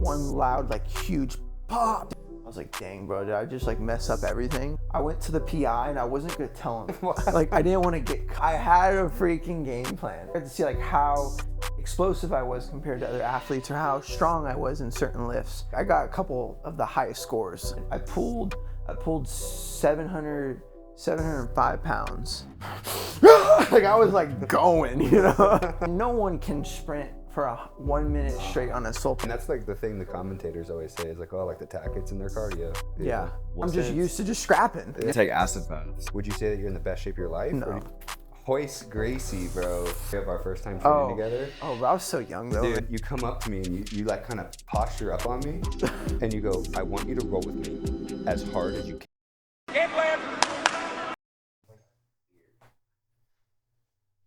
one loud, like huge pop. I was like, dang, bro, did I just like mess up everything? I went to the PI and I wasn't gonna tell him. Like, I didn't want to I had a freaking game plan. I had to see like how explosive I was compared to other athletes or how strong I was in certain lifts. I got a couple of the highest scores. I pulled 705 pounds. Like I was like going, you know? No one can sprint for 1 minute straight on a sulky. And that's like the thing the commentators always say is like, oh, like the Tackett's in their cardio. Yeah. I'm just used to just scrapping. You take acid baths. Would you say that you're in the best shape of your life? No. Hoist Gracie, bro. We have our first time training together. Oh, bro, I was so young though. Dude, you come up to me and you like kind of posture up on me and you go, I want you to roll with me as hard as you can. Get left.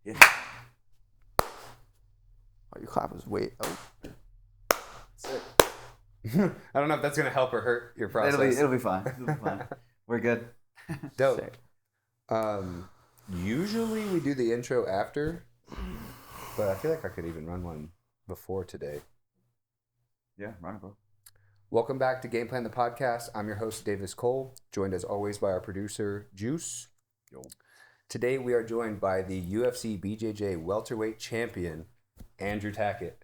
Yeah. Oh, your clap was way. Oh. Sick. I don't know if that's gonna help or hurt your process. It'll be fine. It'll be fine. We're good. Dope. Sick. Usually we do the intro after, but I feel like I could even run one before today. Yeah, run it, bro. Welcome back to Game Plan the Podcast. I'm your host, Davis Cole, joined as always by our producer, Juice. Yo. Today we are joined by the UFC BJJ Welterweight Champion, Andrew Tackett.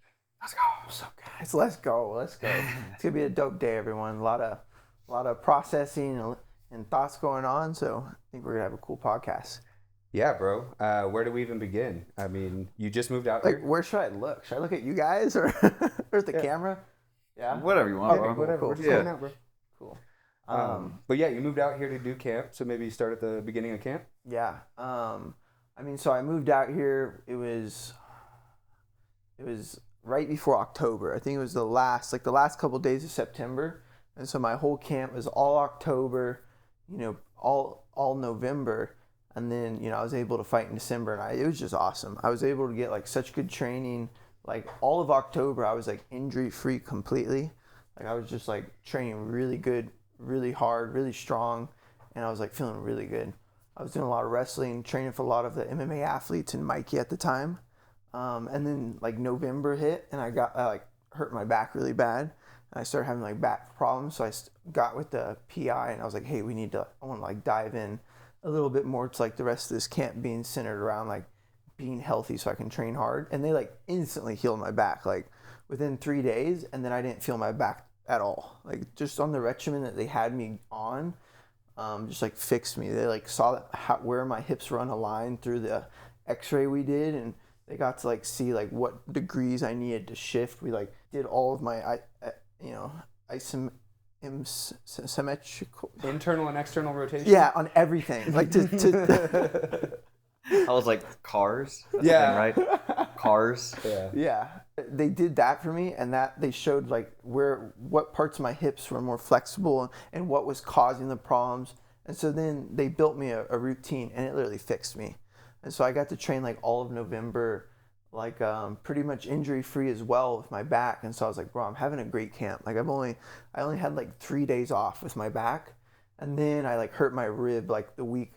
Let's go. So guys, let's go. It's gonna be a dope day, everyone. A lot of processing and thoughts going on. So I think we're gonna have a cool podcast. Yeah, bro. Where do we even begin? I mean, you just moved out here. Like, where should I look? Should I look at you guys or there's the camera? Yeah. Whatever you want, bro. Whatever. Cool. We're just hanging out, bro. Cool. But yeah, you moved out here to do camp. So maybe you start at the beginning of camp. Yeah. So I moved out here. It was right before October. I think it was the last couple of days of September. And so my whole camp was all October, all November. And then, I was able to fight in December and it was just awesome. I was able to get like such good training. Like all of October, I was like injury free completely. Like I was just like training really good, really hard, really strong. And I was like feeling really good. I was doing a lot of wrestling, training for a lot of the MMA athletes and Mikey at the time. And then like November hit and I like hurt my back really bad. And I started having like back problems. So I got with the PI and I was like, hey, I want to like dive in a little bit more to like the rest of this camp being centered around like being healthy so I can train hard. And they like instantly healed my back like within 3 days. And then I didn't feel my back at all. Like just on the regimen that they had me on, just like fixed me. They like saw where my hips run a line through the x-ray we did. And they got to like see like what degrees I needed to shift. We like did all of my, symmetrical Internal and external rotation. Yeah, on everything. Like to I was like, cars? That's Yeah. the thing, right? Cars. Yeah. yeah. They did that for me and that they showed like what parts of my hips were more flexible and what was causing the problems. And so then they built me a routine and it literally fixed me. And so I got to train like all of November, like pretty much injury free as well with my back. And so I was like, bro, I'm having a great camp. Like I only had like 3 days off with my back. And then I like hurt my rib like the week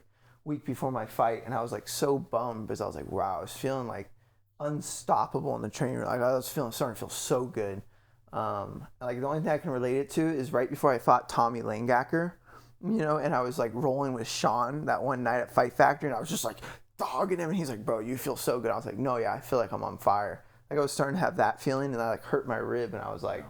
before my fight. And I was like so bummed because I was like, wow, I was feeling like unstoppable in the training room. Like I was starting to feel so good. Like the only thing I can relate it to is right before I fought Tommy Langacker, and I was like rolling with Sean that one night at Fight Factory and I was just like dogging him and he's like, bro, you feel so good. I was like, no, yeah, I feel like I'm on fire. Like I was starting to have that feeling and I like hurt my rib and I was like,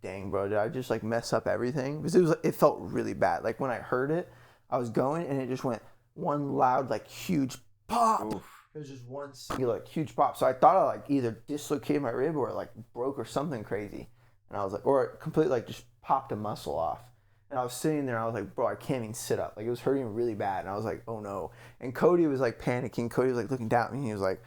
dang, bro, did I just like mess up everything? Because it felt really bad. Like when I heard it, I was going and it just went one loud like huge pop. Oof. It was just one single like huge pop. So I thought I like either dislocated my rib or like broke or something crazy. And I was like, or it completely like just popped a muscle off. And I was sitting there and I was like, bro, I can't even sit up. Like it was hurting really bad. And I was like, oh no. And Cody was like panicking. Cody was like looking down at me and he was like,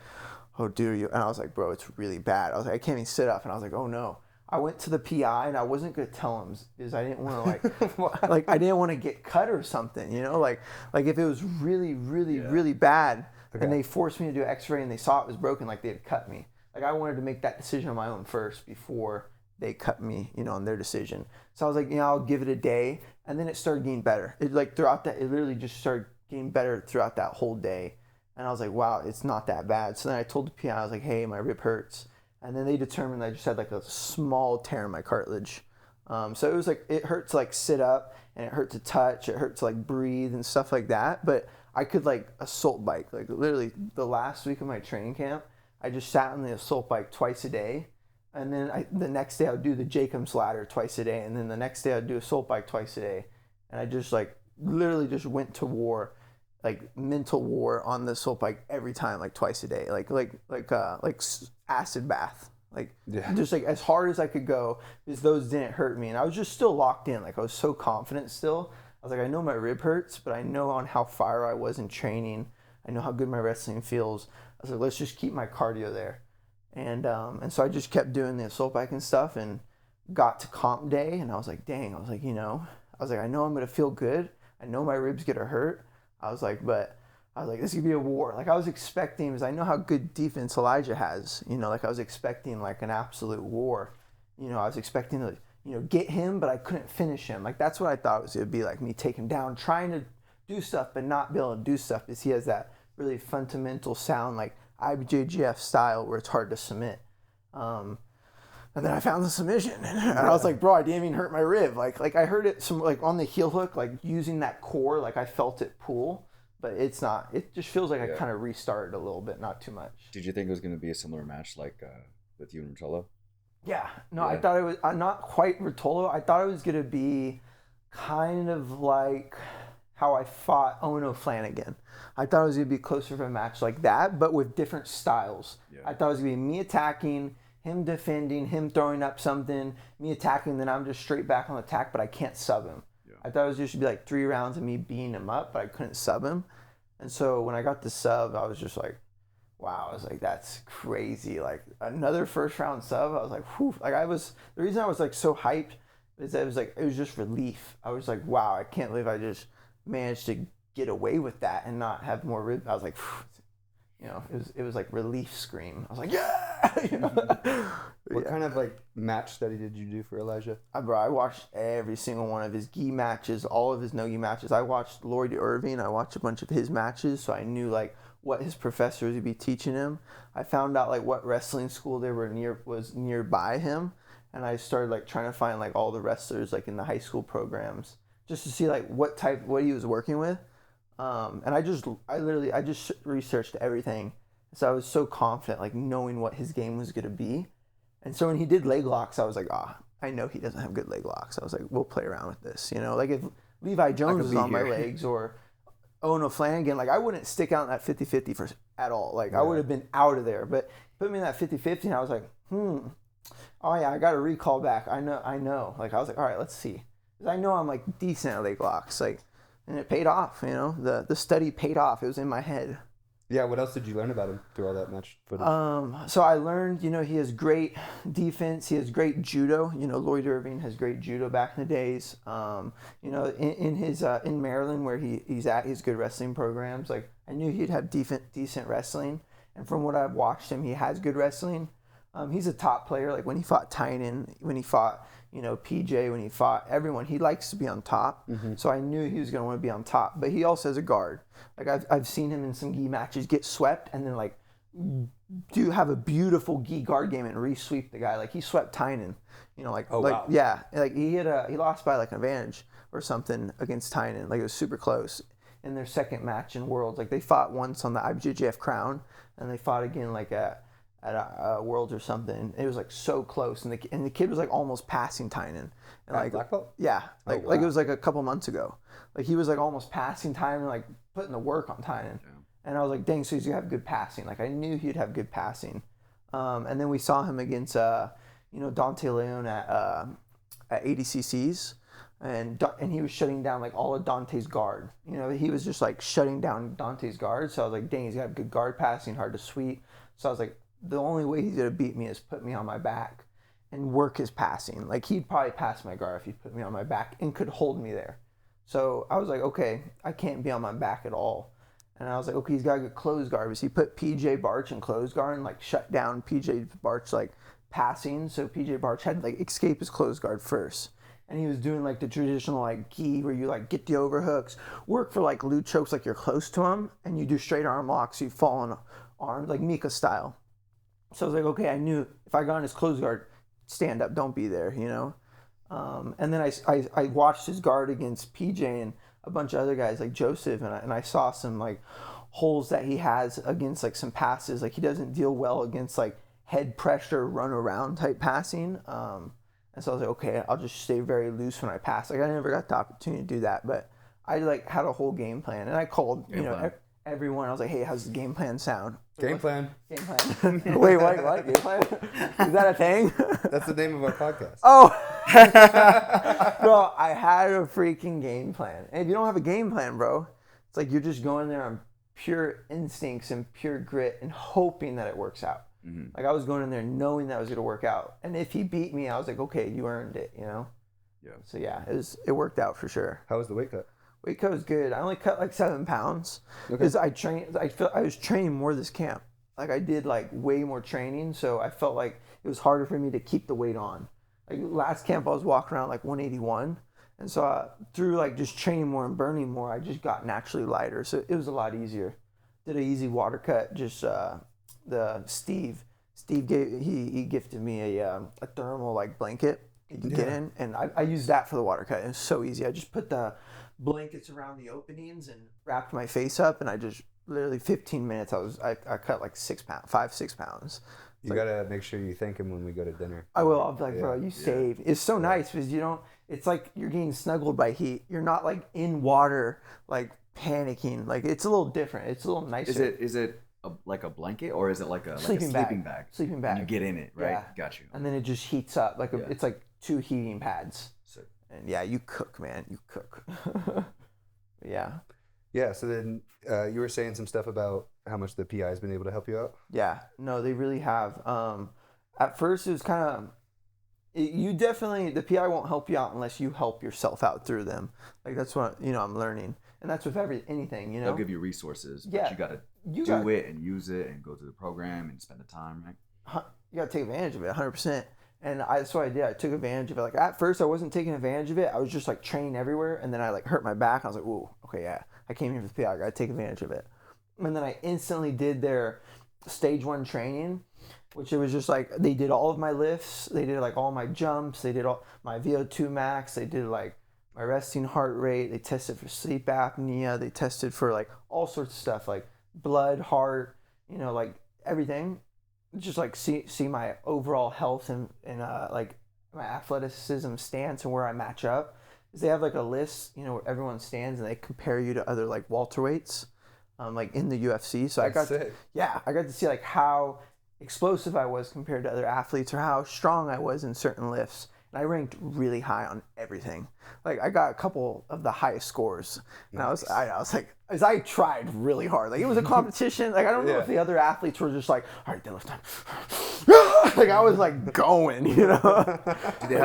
oh, dude. And I was like, bro, it's really bad. I was like, I can't even sit up. And I was like, oh no. I went to the PI and I wasn't going to tell him because I didn't want to like I didn't want to get cut or something, like if it was really, really, really bad and they forced me to do an x-ray and they saw it was broken, like they'd cut me. Like I wanted to make that decision on my own first before they cut me, on their decision. So I was like, I'll give it a day. And then it started getting better. It literally just started getting better throughout that whole day. And I was like, wow, it's not that bad. So then I told the PI, I was like, hey, my rib hurts. and then they determined I just had like a small tear in my cartilage. So it was like, it hurt to like sit up, and it hurt to touch, it hurt to like breathe and stuff like that. But I could like assault bike, like literally the last week of my training camp, I just sat on the assault bike twice a day. And then the next day I would do the Jacob's ladder twice a day. And then the next day I'd do assault bike twice a day. And I just like literally just went to war, like mental war on the assault bike every time, like twice a day, like acid bath. Like, just like as hard as I could go, because those didn't hurt me. And I was just still locked in. Like, I was so confident still. I was like, I know my rib hurts, but I know on how fire I was in training. I know how good my wrestling feels. I was like, let's just keep my cardio there. And so I just kept doing the assault bike and stuff, and got to comp day. And I was like, dang, I was like, I know I'm going to feel good. I know my ribs get hurt. I was like, this could be a war. Like, I was expecting, because I know how good defense Elijah has, like I was expecting like an absolute war. I was expecting to, get him, but I couldn't finish him. Like, that's what I thought it was going to be, like me take him down, trying to do stuff, but not be able to do stuff, because he has that really fundamental sound, like IBJJF style, where it's hard to submit. And then I found the submission, and I was like, bro, I didn't even hurt my rib. Like I heard it some like on the heel hook, like using that core, like I felt it pull. But it's not. It just feels like I kind of restarted a little bit, not too much. Did you think it was going to be a similar match like with you and Rotolo? Yeah. No, I thought it was not quite Rotolo. I thought it was going to be kind of like how I fought Ono Flanagan. I thought it was going to be closer to a match like that, but with different styles. Yeah. I thought it was going to be me attacking, him defending, him throwing up something, me attacking, then I'm just straight back on attack, but I can't sub him. I thought it was just to be like 3 rounds of me beating him up, but I couldn't sub him. And so when I got the sub, I was just like, wow, I was like, that's crazy. Like, another first round sub, I was like, whew. Like, the reason I was like so hyped is that it was just relief. I was like, wow, I can't believe I just managed to get away with that and not have more rib. I was like, phew. It was like relief scream. I was like, yeah. What kind of like match study did you do for Elijah? Bro, I watched every single one of his gi matches, all of his no gi matches. I watched Lloyd Irving. I watched a bunch of his matches, so I knew like what his professors would be teaching him. I found out like what wrestling school was nearby him, and I started like trying to find like all the wrestlers like in the high school programs, just to see like what he was working with. And I just researched everything. So I was so confident, like knowing what his game was going to be. And so when he did leg locks, I was like, I know he doesn't have good leg locks. I was like, we'll play around with this. Like if Levi Jones was on my legs, or Ono Flanagan, like I wouldn't stick out in that 50-50 at all. Like I would have been out of there. But put me in that 50-50, and I was like, oh yeah, I got to recall back. I know. Like I was like, all right, let's see. Because I know I'm like decent at leg locks. Like, and it paid off, the study paid off. It was in my head. Yeah, what else did you learn about him through all that match footage? So I learned, he has great defense. He has great judo. Lloyd Irving has great judo back in the days. In Maryland where he's at, he's good wrestling programs. Like I knew he'd have decent wrestling. And from what I've watched him, he has good wrestling. He's a top player. Like when he fought Tynan, when he fought, PJ, when he fought everyone, he likes to be on top. Mm-hmm. So I knew he was going to want to be on top. But he also has a guard. Like I've seen him in some gi matches get swept and then like have a beautiful gi guard game and re-sweep the guy. Like he swept Tynan. Wow. Yeah, like he lost by like an advantage or something against Tynan. Like it was super close in their second match in Worlds. Like they fought once on the IBJJF crown, and they fought again like at Worlds or something. It was like so close, and the kid was like almost passing Tynan. And like black belt? Yeah, like it was like a couple months ago. Like he was like almost passing Tynan, like putting the work on Tynan. Yeah. And I was like, dang, so he's gonna have good passing. Like I knew he'd have good passing. And then we saw him against Dante Leon at ADCCs, and he was shutting down like all of Dante's guard. He was just like shutting down Dante's guard. So I was like, dang, he's got good guard passing, hard to sweep. So I was like, the only way he's gonna beat me is put me on my back and work his passing. Like he'd probably pass my guard if he put me on my back and could hold me there. So I was like, okay, I can't be on my back at all. And I was like, okay, he's got a good close guard. So he put PJ Barch in close guard and like shut down PJ Barch like passing. So PJ Barch had to like escape his close guard first. And he was doing like the traditional like gi where you like get the overhooks, work for like luge chokes like you're close to him, and you do straight arm locks, so you fall on arms like Mika style. So I was like, okay, I knew if I got on his close guard, stand up, don't be there, you know? And then I watched his guard against PJ and a bunch of other guys like Joseph, and I saw some like holes that he has against like some passes. Like he doesn't deal well against like head pressure, run around type passing. And so I was like, okay, I'll just stay very loose when I pass. Like I never got the opportunity to do that, but I like had a whole game plan, and I called everyone. I was like, hey, how's the game plan sound? Game plan. Game plan. Wait, what? Game plan? Is that a thing? That's the name of our podcast. Oh, bro, I had a freaking game plan. And if you don't have a game plan, bro, it's like you're just going there on pure instincts and pure grit and hoping that it works out. Mm-hmm. Like I was going in there knowing that it was going to work out. And if he beat me, I was like, okay, you earned it, you know? Yeah. So yeah, it worked out for sure. How was the weight cut? Weight cut was good. I only cut like 7 pounds because I was training more this camp. Like I did like way more training, so I felt like it was harder for me to keep the weight on. Like last camp, I was walking around like 181, and so through like just training more and burning more, I just got naturally lighter. So it was a lot easier. Did an easy water cut. Just the Steve he gifted me a thermal like blanket you can get in, and I used that for the water cut. It was so easy. I just put the blankets around the openings and wrapped my face up, and I just literally 15 minutes I cut like 6 pounds. You gotta make sure you thank him when we go to dinner. I will. I'll be like, bro, you saved. It's so nice because you don't. It's like you're getting snuggled by heat. You're not like in water, like panicking. Like it's a little different. It's a little nicer. Is it like a blanket or is it like a sleeping bag? Sleeping bag. And you get in it, right? Yeah. Got you. And then it just heats up. Like it's like 2 heating pads. Sick. And yeah, you cook, man. You cook. Yeah. Yeah. So then you were saying some stuff about how much the PI has been able to help you out. Yeah. No, they really have. At first, it was kind of. You definitely, the PI won't help you out unless you help yourself out through them. Like that's what I'm learning, and that's with anything. They'll give you resources, but yeah. you gotta do it and use it and go through the program and spend the time, right? You gotta take advantage of it, 100%. And that's what I did. I took advantage of it. Like at first, I wasn't taking advantage of it. I was just like training everywhere, and then I like hurt my back. I was like, "Ooh, okay, yeah, I came here for the PI. I gotta take advantage of it." And then I instantly did their stage 1 training, which it was just like they did all of my lifts, they did like all my jumps, they did all my VO2 max, they did like my resting heart rate, they tested for sleep apnea, they tested for like all sorts of stuff like blood, heart, like everything. Just like see my overall health and like my athleticism stance and where I match up. Is they have like a list, where everyone stands and they compare you to other like welterweights, like in the UFC. So I got to see like how explosive I was compared to other athletes or how strong I was in certain lifts. And I ranked really high on everything. Like I got a couple of the highest scores. And I was like, as I tried really hard. Like it was a competition. Like I don't know if the other athletes were just like, all right, deadlift time. Like I was like going, Do they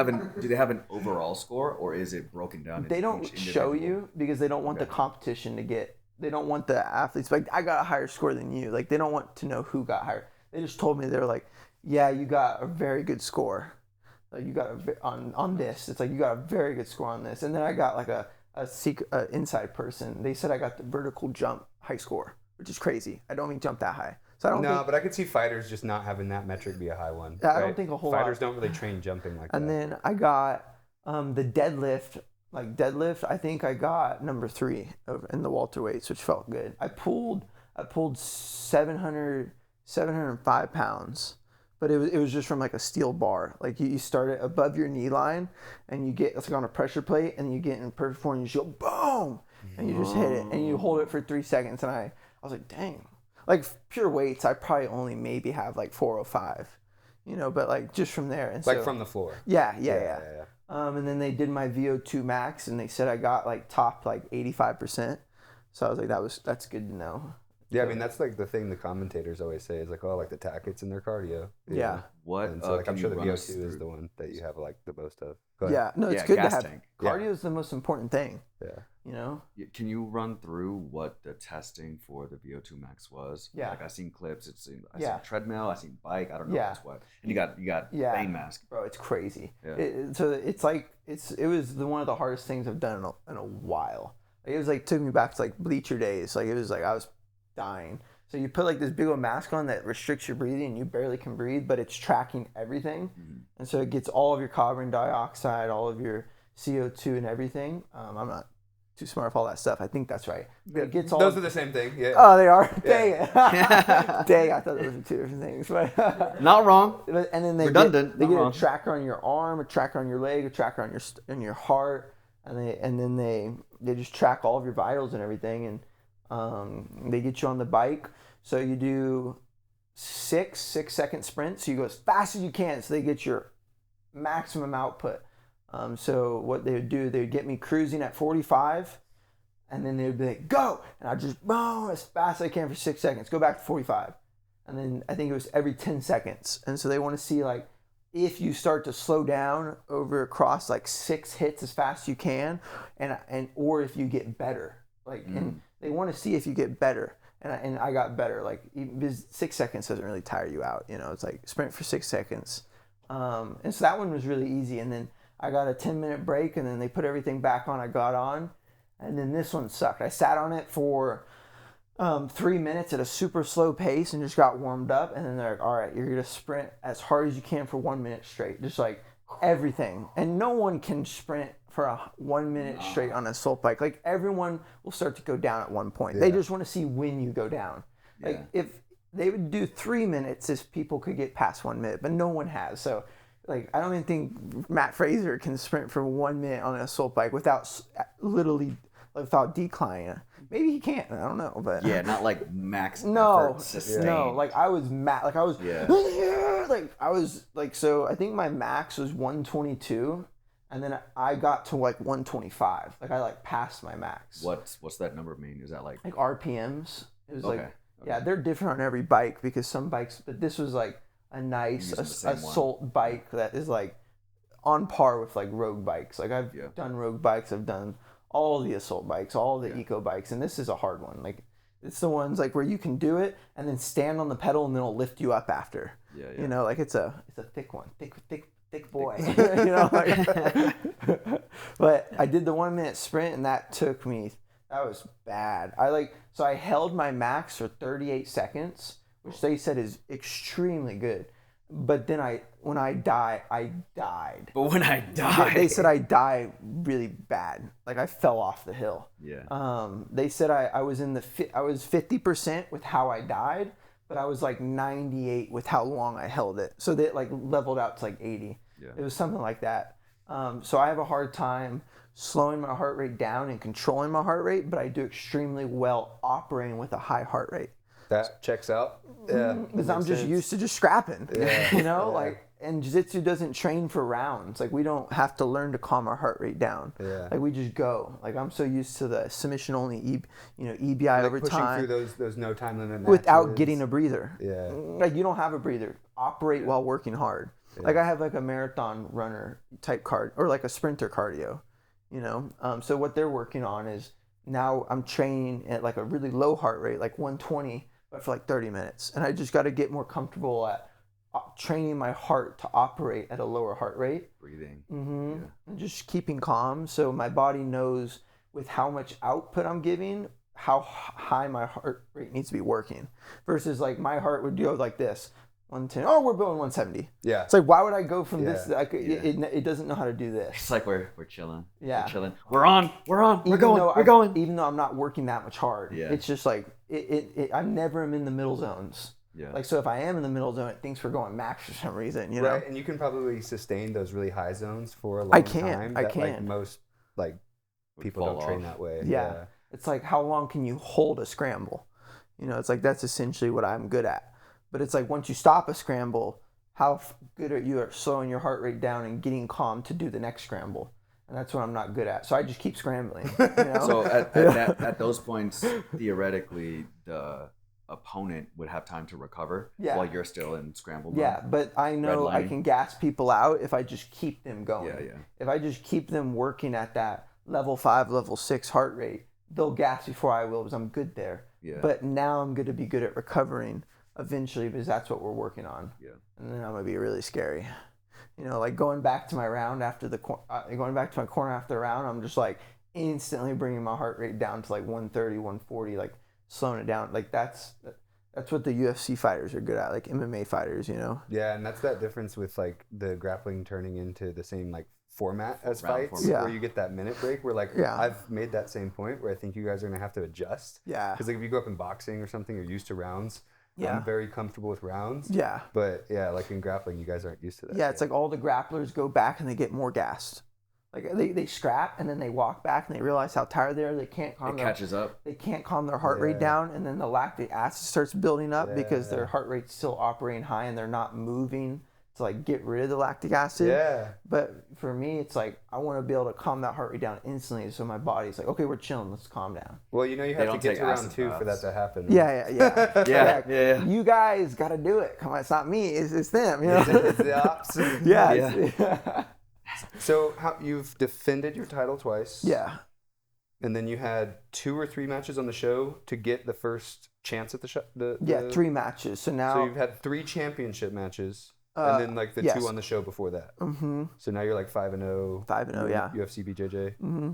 have an overall score or is it broken down? They don't show you because they don't want the competition to get. They don't want the athletes. Like I got a higher score than you. Like they don't want to know who got higher. They just told me, they were like, yeah, you got a very good score. Like you got on this. It's like you got a very good score on this. And then I got like a inside person. They said I got the vertical jump high score, which is crazy. I don't even jump that high. So I don't think, but I could see fighters just not having that metric be a high one. I don't think a whole fighters don't really train jumping like that. And then I got the deadlift. Like deadlift, I think I got number 3 in the welterweights, which felt good. I pulled 705 pounds, but it was just from like a steel bar. Like you start it above your knee line, and you get it's like on a pressure plate, and you get in perfect form. And you just go boom, and you just hit it, and you hold it for 3 seconds. And I was like, dang, like pure weights, I probably only maybe have like 405, but like just from there. And like so, from the floor. Yeah. And then they did my VO2 max, and they said I got like top like 85%. So I was like, that's good to know. Yeah, I mean that's like the thing the commentators always say is like, oh, like the Tackett's in their cardio. Yeah. What? And so like I'm sure the VO2 is the one that you have like the most of. Yeah, no, it's good to have. Tank. Cardio is the most important thing. Yeah. Can you run through what the testing for the VO2 max was? Yeah. Like I seen clips. I seen treadmill. I seen bike. I don't know what's what. And you got vein mask. Bro, it's crazy. Yeah. So it's like it was one of the hardest things I've done in a while. Like, it was like took me back to like bleacher days. Like it was like I was dying. So you put like this big old mask on that restricts your breathing and you barely can breathe, but it's tracking everything. And so it gets all of your carbon dioxide, all of your CO2 and everything. I'm not too smart for all that stuff. I think that's right. But it gets all. Those are the same thing. Yeah. Oh, they are? Yeah. Dang. Dang, I thought those were two different things. But Not wrong. and then they Redundant. Get a tracker on your arm, a tracker on your leg, a tracker on your heart, and then they just track all of your vitals and everything, and they get you on the bike. So you do 6-second sprints. So you go as fast as you can, so they get your maximum output. So what they would do, they would get me cruising at 45, and then they would be like, go! And I'd just, boom, as fast as I can for 6 seconds. Go back to 45. And then I think it was every 10 seconds. And so they want to see, like, if you start to slow down across, like, 6 hits as fast as you can, or if you get better. Like, and they want to see if you get better. And I got better. Like, because 6 seconds doesn't really tire you out. You know, it's like sprint for 6 seconds. And so that one was really easy. And then I got a 10-minute break, and then they put everything back on. I got on, and then this one sucked. I sat on it for 3 minutes at a super slow pace and just got warmed up. And then they're like, all right, you're going to sprint as hard as you can for 1 minute straight. Just like everything. And no one can sprint for 1 minute straight on an assault bike. Like, everyone will start to go down at one point. Yeah. They just want to see when you go down. Like, if they would do 3 minutes, if people could get past 1 minute, but no one has. So, like, I don't even think Matt Fraser can sprint for 1 minute on an assault bike without declining. Maybe he can't. I don't know, but not like max effort sustained. No. Like, I was like I was like I was like, so I think my max was 122, and then I got to like 125. Like, I like passed my max. What's that number mean? Is that like RPMs? It was okay. Yeah, they're different on every bike, because some bikes, but this was like a nice assault bike that is like on par with like road bikes. Like, I've done road bikes, I've done all the assault bikes, all the eco bikes, and this is a hard one. Like, it's the ones like where you can do it and then stand on the pedal and then it'll lift you up after. You know, like it's a thick one, thick boy. You know, like, but I did the 1 minute sprint, and that was bad. So I held my max for 38 seconds, which they said is extremely good. But then when I died. But when I died, they said I died really bad. Like, I fell off the hill. They said I was I was 50% with how I died, but I was like 98 with how long I held it. So they like leveled out to like 80. It was something like that. So I have a hard time slowing my heart rate down and controlling my heart rate, but I do extremely well operating with a high heart rate. That checks out. Yeah. Because I'm just used to just scrapping. You know, like, and Jiu-Jitsu doesn't train for rounds. Like, we don't have to learn to calm our heart rate down. Like, we just go. Like, I'm so used to the submission only, EBI like over time. Pushing through those no time limit matches. Without getting a breather. Like, you don't have a breather. Operate while working hard. Like, I have like a marathon runner type or like a sprinter cardio, you know? So what they're working on is, now I'm training at like a really low heart rate, like 120, but for like 30 minutes. And I just got to get more comfortable at training my heart to operate at a lower heart rate. Breathing. And just keeping calm, so my body knows with how much output I'm giving, how high my heart rate needs to be working. Versus like my heart would go like this. 110. Oh, we're going 170. It's like, why would I go from this? Like, it doesn't know how to do this. It's like we're chilling. We're chilling. We're on. We're going. Even though I'm not working that much hard. It's just like I never am in the middle zones. Like, so if I am in the middle zone, it thinks we're going max for some reason. You know. Right, and you can probably sustain those really high zones for a long time. I can't. Like, most people don't train that way. It's like, how long can you hold a scramble? You know, it's like, that's essentially what I'm good at. But it's like, once you stop a scramble, how good are you at slowing your heart rate down and getting calm to do the next scramble? And that's what I'm not good at. So I just keep scrambling. You know? So at those points, theoretically, the opponent would have time to recover while you're still in scramble mode. But I know I can gas people out if I just keep them going. If I just keep them working at that level 5, level 6 heart rate, they'll gas before I will, because I'm good there. But now I'm going to be good at recovering eventually, because that's what we're working on. And then I'm going to be really scary. You know, like going back to my round after going back to my corner after the round, I'm just like instantly bringing my heart rate down to like 130, 140, like slowing it down. Like, that's That's what the UFC fighters are good at, like MMA fighters, you know? Yeah, and that's that difference with like the grappling turning into the same like format as fights, format. where you get that minute break where like I've made that same point where I think you guys are gonna have to adjust. Yeah. Because like if you go up in boxing or something, you're used to rounds. Yeah. I'm very comfortable with rounds. Yeah. But yeah, like in grappling, you guys aren't used to that. Yeah, it's like all the grapplers go back and they get more gassed. Like they scrap and then they walk back and they realize how tired they are. They can't calm. Catches up. They can't calm their heart rate down, and then the lactic acid starts building up because their heart rate's still operating high and they're not moving to like get rid of the lactic acid. Yeah. But for me, it's like I want to be able to calm that heart rate down instantly, so my body's like, okay, we're chilling, let's calm down. Well, you know, you have to get to round 2 for that to happen. Yeah. You guys got to do it. Come on, it's not me, it's them. You know? It's the opposite. Yeah. So you've defended your title twice. Yeah. And then you had 2 or 3 matches on the show to get the first chance at the show. 3 matches. So now. So you've had 3 championship matches, and then like the 2 on the show before that. Mm-hmm. So now you're like 5-0. 5-0, yeah. UFC BJJ. Mm-hmm.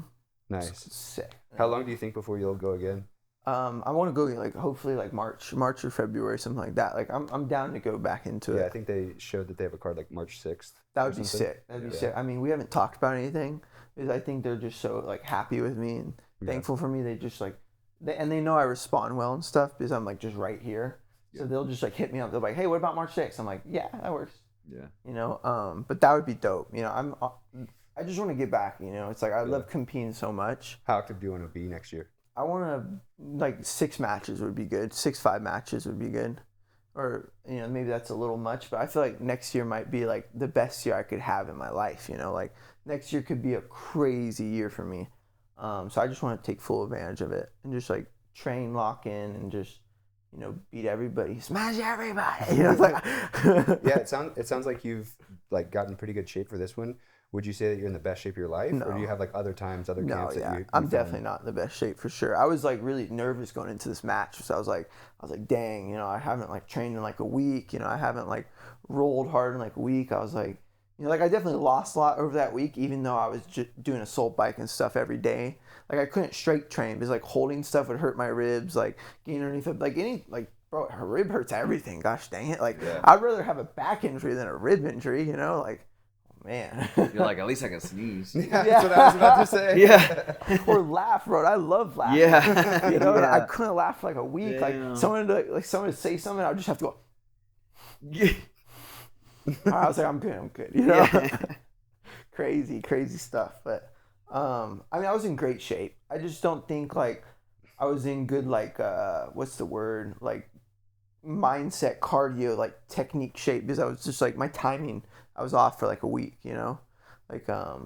Nice. Sick. How long do you think before you'll go again? I want to go like hopefully like March or February, something like that. Like I'm down to go back into it. Yeah, I think they showed that they have a card like March 6th. That would be sick. That'd be sick. I mean, we haven't talked about anything because I think they're just so like happy with me and thankful for me. They just like, they know I respond well and stuff because I'm like just right here. So they'll just like hit me up. They're like, hey, what about March 6th? I'm like, yeah, that works. Yeah. You know, but that would be dope. You know, I just want to get back. You know, it's like I love competing so much. How active do you want to be next year? I want to, like, 6 matches would be good. 5 matches would be good. Or, you know, maybe that's a little much, but I feel like next year might be, like, the best year I could have in my life, you know? Like, next year could be a crazy year for me. So I just want to take full advantage of it and just, like, train, lock in, and just, you know, beat everybody. Smash everybody! You know, like... Yeah, it sounds like you've, like, gotten pretty good shape for this one. Would you say that you're in the best shape of your life? No. Or do you have like other times, other camps that you I'm definitely not in the best shape for sure. I was like really nervous going into this match. So I was like, dang, you know, I haven't like trained in like a week. You know, I haven't like rolled hard in like a week. I was like, you know, like I definitely lost a lot over that week, even though I was just doing assault bike and stuff every day. Like I couldn't straight train because like holding stuff would hurt my ribs, like getting underneath it, like any like. Bro, her rib hurts everything. Gosh dang it. Like, I'd rather have a back injury than a rib injury, you know? Like, man. You're like, at least I can sneeze. Yeah, that's what I was about to say. Yeah. Or laugh, bro. I love laughing. Yeah. You know, I couldn't laugh for like a week. Like, someone would say something, I'd just have to go. I was like, I'm good. You know? Crazy stuff. But, I mean, I was in great shape. I just don't think, like, I was in good, like, what's the word? Like, mindset, cardio, like, technique shape. Because I was just, like, my timing, I was off for, like, a week, you know? Like, I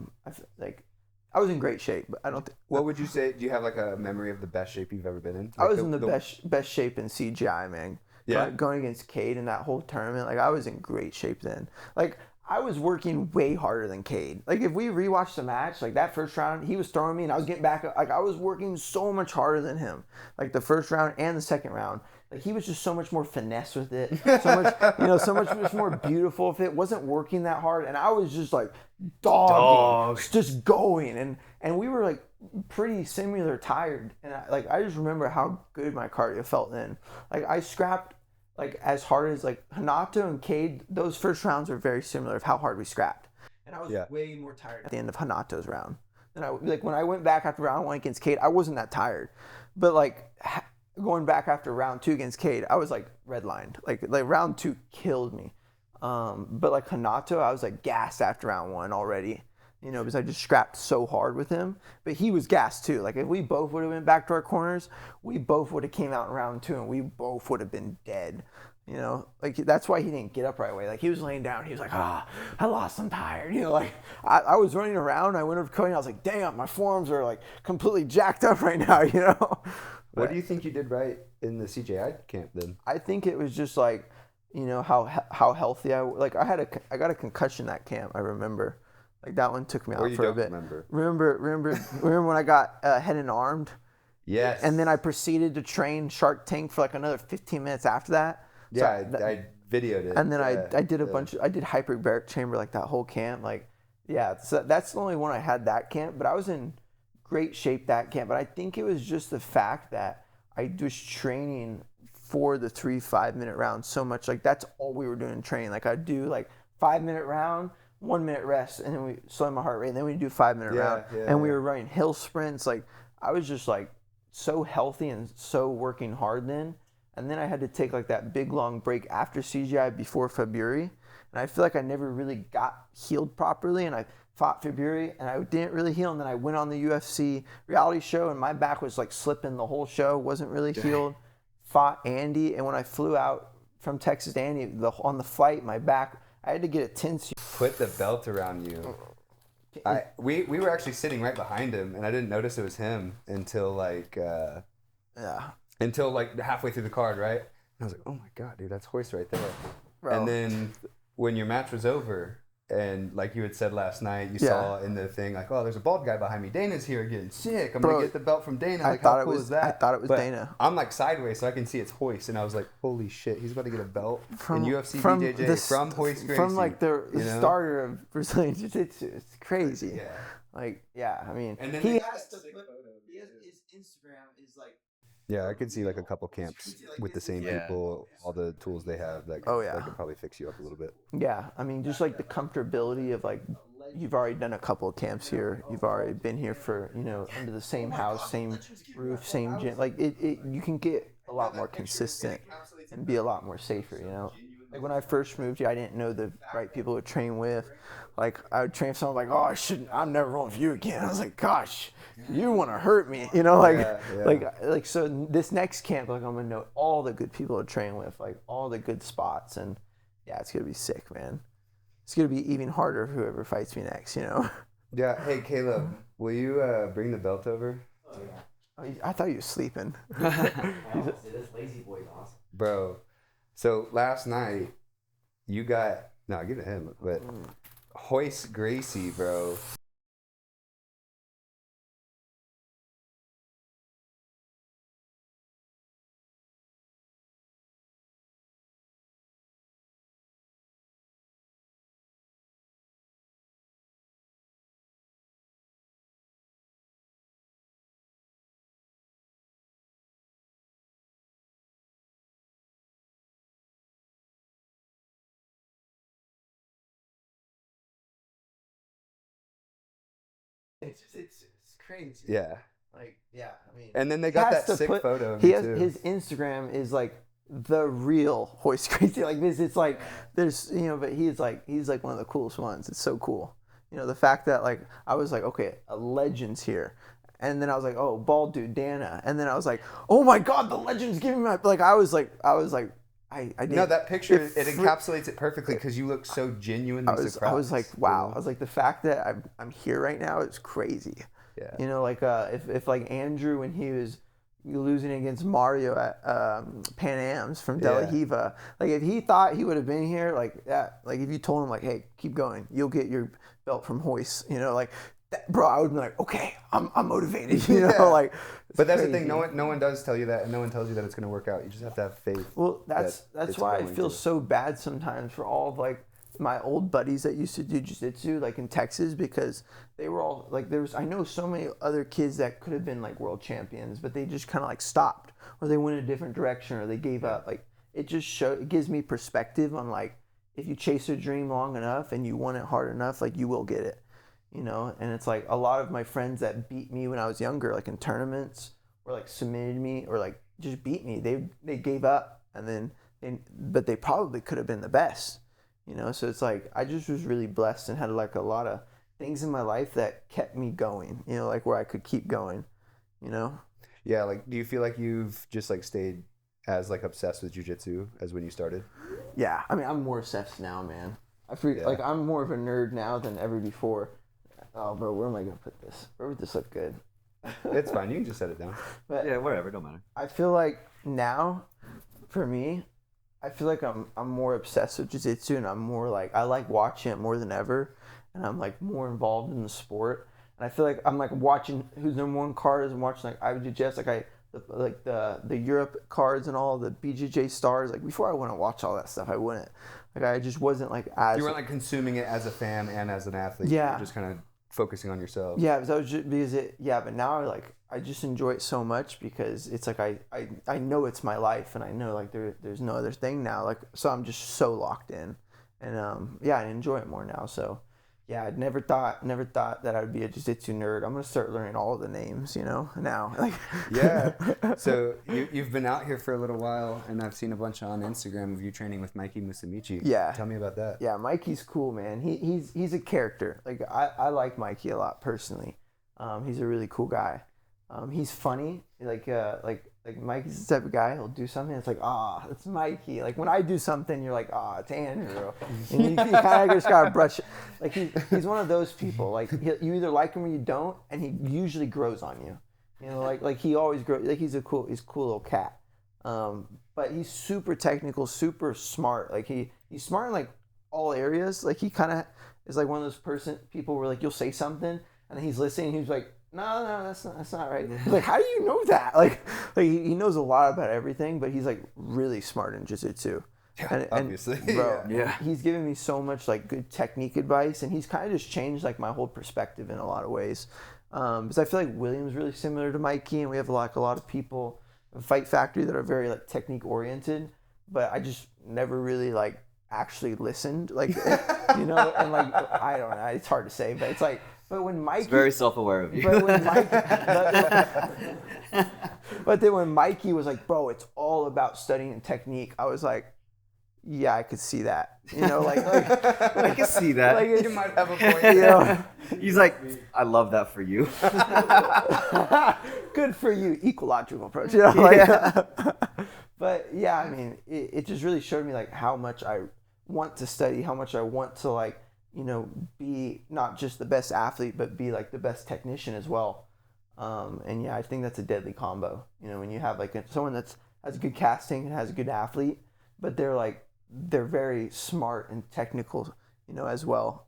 was in great shape, but I don't think... What would you say? Do you have, like, a memory of the best shape you've ever been in? Like I was in the best shape in CGI, man. Yeah. Going against Cade in that whole tournament, like, I was in great shape then. Like, I was working way harder than Cade. Like, if we rewatched the match, like, that first round, he was throwing me, and I was getting back. Like, I was working so much harder than him. Like, the first round and the second round. Like, he was just so much more finesse with it. So much, you know, so much more beautiful if it wasn't working that hard. And I was just, like, dogging, just going. And we were, like, pretty similar tired. And, I just remember how good my cardio felt then. Like, I scrapped, like, as hard as, like, Hanato and Cade, those first rounds are very similar of how hard we scrapped. And I was way more tired at the end of Hanato's round. And when I went back after round 1 against Cade, I wasn't that tired. But, like, going back after round 2 against Cade, I was, like, redlined. Like round 2 killed me. But, like, Hanato, I was, like, gassed after round 1 already. You know, because I just scrapped so hard with him. But he was gassed too. Like, if we both would have went back to our corners, we both would have came out in round 2 and we both would have been dead. You know, like, that's why he didn't get up right away. Like, he was laying down. He was like, I lost. I'm tired. You know, like, I was running around. I went over to Cody and I was like, damn, my forearms are, like, completely jacked up right now, you know? What do you think you did right in the CJI camp then? I think it was just, like, you know, how healthy I got a concussion that camp, I remember. Like, that one took me out for a bit. Remember when I got head and armed? Yes. And then I proceeded to train Shark Tank for like another 15 minutes after that. Yeah, so I videoed it. And then I did I did hyperbaric chamber like that whole camp. Like, yeah, so that's the only one I had that camp. But I was in great shape that camp. But I think it was just the fact that I was training for the 3 5-minute rounds so much. Like that's all we were doing in training. Like I'd do like 5-minute round, 1 minute rest, and then we slow my heart rate, and then we do 5-minute round. And we were running hill sprints. Like I was just like so healthy and so working hard then. And then I had to take like that big long break after CGI before February. And I feel like I never really got healed properly. And I fought February and I didn't really heal. And then I went on the UFC reality show and my back was like slipping the whole show, wasn't really healed. Fought Andy. And when I flew out from Texas to Andy, on the flight, my back, I had to get a tense. Put the belt around you. We were actually sitting right behind him and I didn't notice it was him until like halfway through the card, right? And I was like, oh my God, dude, that's Hoist right there. Bro. And then when your match was over, and like you had said last night, you saw in the thing, like, oh, there's a bald guy behind me. Dana's here again. Sick. I'm going to get the belt from Dana. Like, how cool is that? I thought it was Dana. I'm like sideways so I can see it's Hoist. And I was like, holy shit, he's about to get a belt in UFC BJJ from Hoist Gracie. From like the starter of Brazilian Jiu-Jitsu. It's crazy. Yeah. Like, I mean, and then he has to put, his Instagram is like, yeah, I could see like a couple camps with the same people, all the tools they have that could probably fix you up a little bit. Yeah, I mean, just like the comfortability of like, you've already done a couple of camps here. You've already been here for, under the same house, same roof, same gym. Like you can get a lot more consistent and be a lot more safer, Like when I first moved here, I didn't know the right people to train with. Like I would train someone like, oh, I'm never rolling with you again. I was like, gosh, you want to hurt me, like so this next camp, like I'm gonna know all the good people to train with, like all the good spots, and it's gonna be sick, man. It's gonna be even harder for whoever fights me next, Yeah. Hey, Caleb, will you bring the belt over? Oh yeah. I thought you were sleeping. This lazy boy's awesome, bro. So last night, you got give it to him, but Hoist Gracie, bro. It's crazy. Yeah. Like, I mean. And then they got that sick photo of he you has too. His Instagram is like the real Hoist Gracie. Like this, it's like there's but he's like one of the coolest ones. It's so cool. The fact that like I was like, okay, a legend's here. And then I was like, oh, bald dude, Dana. And then I was like, oh my God, the legend's giving me my I was like I no, that picture it encapsulates it perfectly because you look so genuine. I was like, wow. I was like, the fact that I'm here right now is crazy. Yeah. Like if like Andrew when he was losing against Mario at Pan Am's from De La Riva, like if he thought he would have been here, like if you told him like, hey, keep going, you'll get your belt from Hoist, like. Bro, I would be like, okay, I'm motivated, like. But that's crazy. The thing. No one does tell you that, and no one tells you that it's going to work out. You just have to have faith. Well, that's why I feel so bad sometimes for all of like my old buddies that used to do jiu-jitsu like in Texas, because they were all like I know so many other kids that could have been like world champions, but they just kind of like stopped, or they went a different direction, or they gave up. Like it gives me perspective on like if you chase a dream long enough and you want it hard enough, like you will get it. And it's like a lot of my friends that beat me when I was younger, like in tournaments, or like submitted me, or like just beat me. They gave up, but they probably could have been the best, So it's like I just was really blessed and had like a lot of things in my life that kept me going, like where I could keep going, Yeah, like do you feel like you've just like stayed as like obsessed with jiu-jitsu as when you started? Yeah, I mean I'm more obsessed now, man. Like I'm more of a nerd now than ever before. Oh, bro, where am I going to put this? Where would this look good? It's fine. You can just set it down. But yeah, whatever. Don't matter. I feel like now, for me, I feel like I'm more obsessed with jiu-jitsu, and I'm more like, I like watching it more than ever, and I'm like more involved in the sport. And I feel like I'm like watching who's number one cards and watching like IBJJS, like the Europe cards and all the BJJ stars. Like before I wouldn't watch all that stuff. I wouldn't. Like I just wasn't like as. You weren't like consuming it as a fan and as an athlete. Yeah. You were just kind of focusing on yourself. Yeah, but now I just enjoy it so much because it's like I know it's my life, and I know like there's no other thing now, like, so I'm just so locked in, and I enjoy it more now. So yeah, I never thought that I would be a jiu-jitsu nerd. I'm gonna start learning all of the names, now. Like, yeah. So you've been out here for a little while, and I've seen a bunch on Instagram of you training with Mikey Musamichi. Yeah. Tell me about that. Yeah, Mikey's cool, man. He's a character. Like, I like Mikey a lot personally. He's a really cool guy. He's funny. Like Mikey's the type of guy, he'll do something, it's like, it's Mikey. Like, when I do something, you're like, it's Andrew. And you kind of just gotta brush it. Like, he's one of those people. Like, you either like him or you don't, and he usually grows on you. Like he always grows. Like, he's a cool little cat. But he's super technical, super smart. Like, he's smart in like all areas. Like, he kind of is like one of those people where like you'll say something, and then he's listening, and he's like, no, that's not right. Like, how do you know that? Like he knows a lot about everything, but he's like really smart in jiu-jitsu. Yeah, obviously. Bro, he's given me so much like good technique advice, and he's kind of just changed like my whole perspective in a lot of ways. Because I feel like William's really similar to Mikey, and we have like a lot of people in Fight Factory that are very like technique oriented, but I just never really like actually listened, like, and like, I don't know, it's hard to say, but it's like, but when Mikey... He's very self-aware of you. But then when Mikey was like, bro, it's all about studying technique, I was like, yeah, I could see that. I can see that. Like, you might have a point. He's like, I love that for you. Good for you. Ecological approach. But yeah, I mean, it just really showed me like how much I want to study, how much I want to like, be not just the best athlete, but be like the best technician as well. And yeah, I think that's a deadly combo. When you have like someone has good casting and has a good athlete, but they're very smart and technical, as well.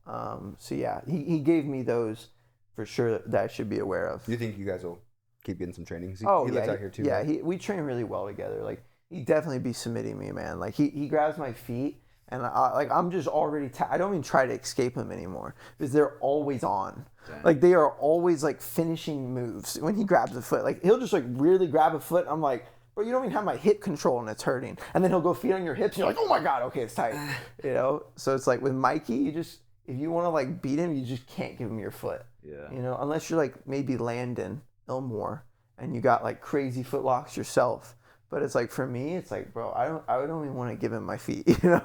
So yeah, he gave me those for sure that I should be aware of. You think you guys will keep getting some training? He lives out here too. Yeah, right? We train really well together. Like, he'd definitely be submitting me, man. Like, he grabs my feet, and I'm just already I don't even try to escape him anymore because they're always on. Dang. Like, they are always like finishing moves when he grabs a foot. Like, he'll just like weirdly grab a foot. I'm like, bro, you don't even have my hip control and it's hurting. And then he'll go feet on your hips and you're like, oh my God, okay, it's tight. So it's like with Mikey, if you want to like beat him, you just can't give him your foot. Yeah. Unless you're like maybe Landon Elmore and you got like crazy foot locks yourself. But it's like, for me, it's like, bro, I don't even want to give him my feet. I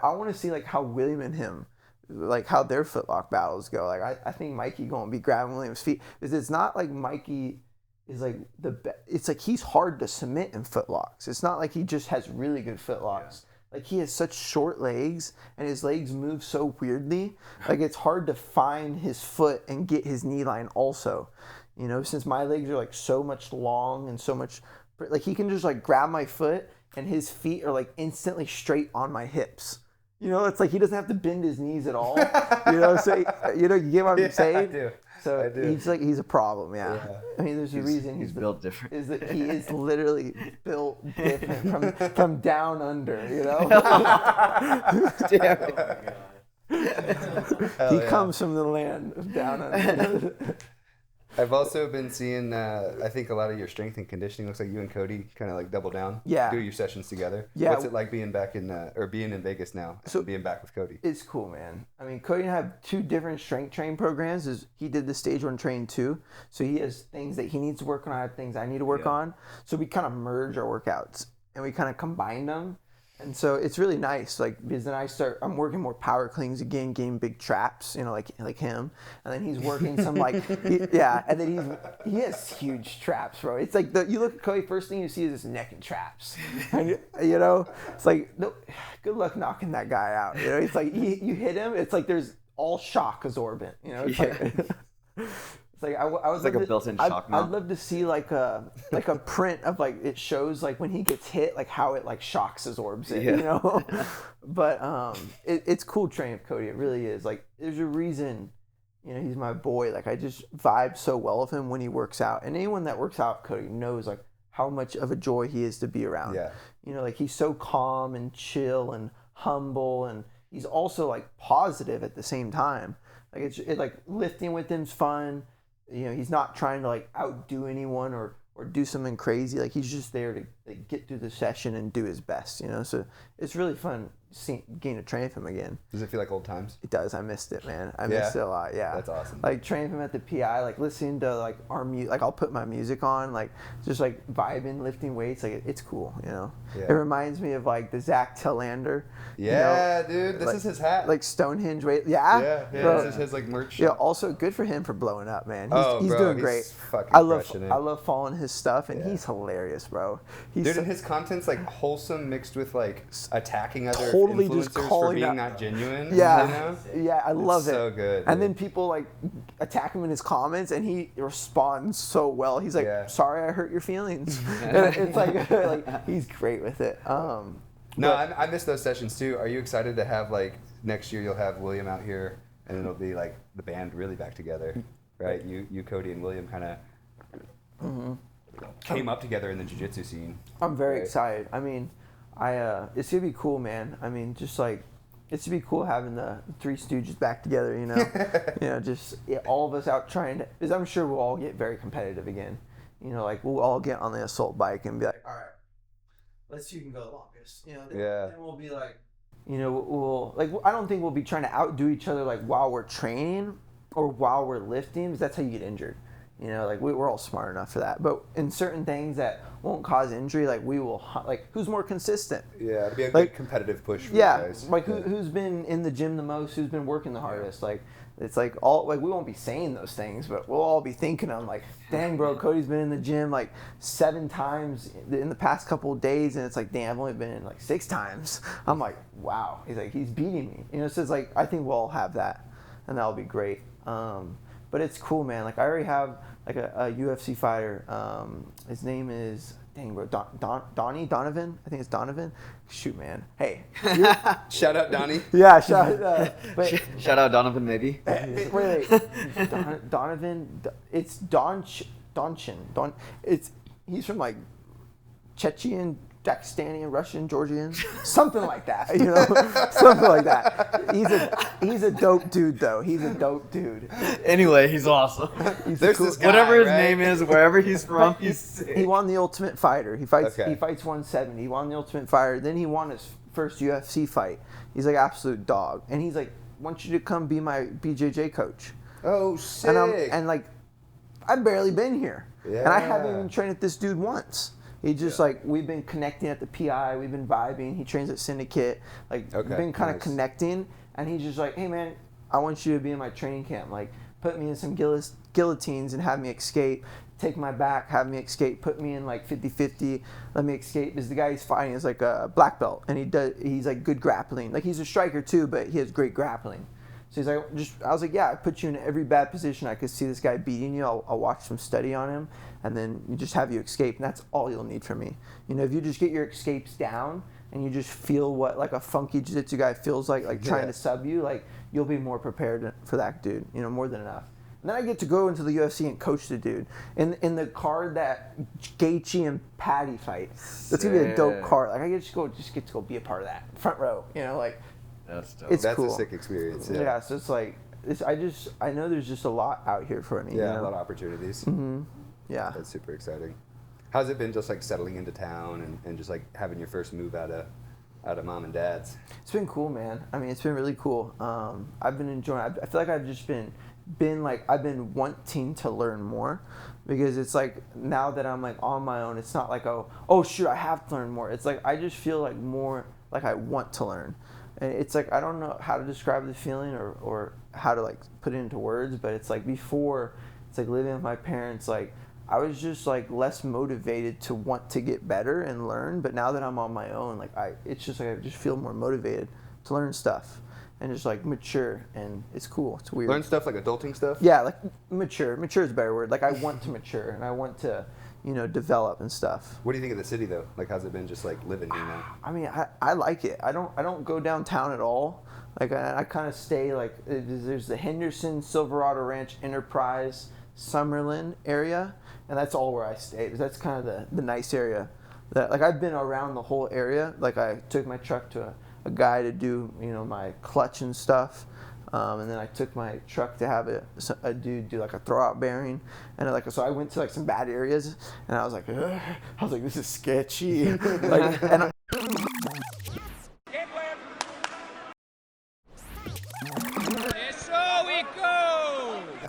want to see like how William and him, like how their footlock battles go. Like, I think Mikey gonna be grabbing William's feet because it's not like Mikey is like it's like he's hard to submit in footlocks. It's not like he just has really good footlocks. Yeah. Like, he has such short legs and his legs move so weirdly. Like, it's hard to find his foot and get his knee line also. Since my legs are like so much long and so much, like, he can just like grab my foot and his feet are like instantly straight on my hips. It's like he doesn't have to bend his knees at all. So you get what I'm saying? I do. So he's a problem, yeah. I mean, there's a reason he's built different. Is that he is literally built different from down under, He comes from the land of down under. I've also been seeing, I think a lot of your strength and conditioning. Looks like you and Cody kind of like double down. Yeah. Do your sessions together. Yeah. What's it like being back being in Vegas now? So being back with Cody. It's cool, man. I mean, Cody and I have two different strength training programs. He did the stage 1 train too. So he has things that he needs to work on. I have things I need to work on. So we kind of merge our workouts and we kind of combine them. And so it's really nice, like, because then I'm working more power cleans again, getting big traps, like him. And then he's working some and then he has huge traps, bro. It's like you look at Cody, first thing you see is his neck and traps. And, it's like, no, good luck knocking that guy out. It's like you hit him, it's like there's all shock absorbent. It's like I was like a built-in shock mount. I'd love to see like a print of like it shows like when he gets hit, like how it like shocks absorbs it, But it's cool training with Cody. It really is. Like, there's a reason, he's my boy. Like, I just vibe so well with him when he works out. And anyone that works out with Cody knows like how much of a joy he is to be around. Yeah. Like, he's so calm and chill and humble, and he's also like positive at the same time. Like like lifting with him's fun. You know, he's not trying to like outdo anyone or do something crazy. Like he's just there to like, get through the session and do his best. You know, so it's really fun getting to train with him again. Does it feel like old times? It does. I missed it, man. I missed it a lot. Yeah, that's awesome. Like training him at the PI, like listening to like our music. Like I'll put my music on, like just like vibing, lifting weights. Like it's cool. You know, it reminds me of like the Zach Tillander. Yeah, you know, dude, this is his hat. Like Stonehenge weight. Yeah, bro. This is his like merch. Yeah, also good for him for blowing up, man. He's bro, doing great. I love following his stuff, and he's hilarious, bro. Dude, and his content's like wholesome mixed with like attacking other totally influencers just calling for being out. not genuine. Yeah, you know? Yeah, I love it. So good. And then people like attack him in his comments, and he responds so well. He's like, "Sorry, I hurt your feelings." And it's like he's great with it. No, I miss those sessions too. Are you excited to have like next year you'll have William out here and it'll be like the band really back together, right? You Cody and William kind of came up together in the jiu-jitsu scene. I'm very excited. I mean, it's gonna be cool, man. I mean, just like it's gonna be cool having the Three Stooges back together. You know, just all of us out trying to. Because I'm sure we'll all get very competitive again. You know, like we'll all get on the assault bike and be like, all right, let's see who can go the longest. You know, then we'll be like, you know, we'll like. I don't think we'll be trying to outdo each other like while we're training or while we're lifting, because that's how you get injured. You know, like we're all smart enough for that. But in certain things that won't cause injury, like we will, like who's more consistent? Yeah, it'd be a good competitive push for you guys. Like who's been in the gym the most? Who's been working the hardest? Like it's like all like we won't be saying those things, but we'll all be thinking them. Like, dang, bro, Cody's been in the gym like 7 times in the past couple of days, and it's like, damn, I've only been in like 6 times. I'm like, wow. He's like, he's beating me. You know, so it's like I think we'll all have that, and that'll be great. But it's cool, man. Like I already have like a UFC fighter. His name is Donovan. I think it's Donovan. Shoot, man. Hey. Shout out Donnie. Yeah, shout out Donovan, maybe. Wait. Donovan. It's Donchin. He's from like Chechen, Dagestanian, Russian, Georgian, something like that. You know, something like that. He's a dope dude, though. He's a dope dude. Anyway, he's awesome. There's this guy, whatever his name is, wherever he's from, he won the Ultimate Fighter. He fights 170. He won the Ultimate Fighter. Then he won his first UFC fight. He's like absolute dog, and he's like, "I want you to come be my BJJ coach." Oh, sick! And like, I've barely been here, and I haven't even trained with this dude once. He just like we've been connecting at the PI, we've been vibing. He trains at Syndicate, like we've been kind of connecting. And he's just like, hey man, I want you to be in my training camp. Like put me in some guillotines and have me escape. Take my back, have me escape. Put me in like 50-50, let me escape. Because the guy he's fighting is like a black belt, and he's like good grappling. Like he's a striker too, but he has great grappling. So he's like, I was like, yeah, I put you in every bad position. I could see this guy beating you. I'll watch some study on him, and then you just have you escape, and that's all you'll need from me. You know, if you just get your escapes down and you just feel what like a funky jiu-jitsu guy feels like trying to sub you, like you'll be more prepared for that dude. You know, more than enough. And then I get to go into the UFC and coach the dude in the card that Gaethje and Patty fight. That's gonna be a dope card. Like I get to go be a part of that front row. You know, like. That's dope. It's That's cool. a sick experience. Yeah, so it's like I know there's just a lot out here for me. Yeah, you know? a lot of opportunities. Mm-hmm. Yeah, that's super exciting. How's it been just like settling into town and just like having your first move out of mom and dad's? It's been cool, man. I mean, it's been really cool. I've been enjoying. I feel like I've just been like I've been wanting to learn more, because it's like now that I'm like on my own, it's not like oh shoot, I have to learn more. It's like I just feel like more like I want to learn. And it's like I don't know how to describe the feeling or how to like put it into words, but it's like before, it's like living with my parents, like I was just like less motivated to want to get better and learn. But now that I'm on my own, like it's just like I just feel more motivated to learn stuff and just like mature, and it's cool. It's weird. Learn stuff like adulting stuff? Yeah, like mature. Mature is a better word. Like I want to mature and I want to, you know, develop and stuff. What do you think of the city though? Like how's it been just like living here now? I mean, I like it. I don't go downtown at all. Like I kind of stay like there's the Henderson, Silverado Ranch, Enterprise, Summerlin area, and that's all where I stay. That's kind of the nice area. That like I've been around the whole area. Like I took my truck to a guy to do, you know, my clutch and stuff. And then I took my truck to have a dude do like a throwout bearing, and so I went to like some bad areas, and I was like, ugh. I was like, this is sketchy. Like, and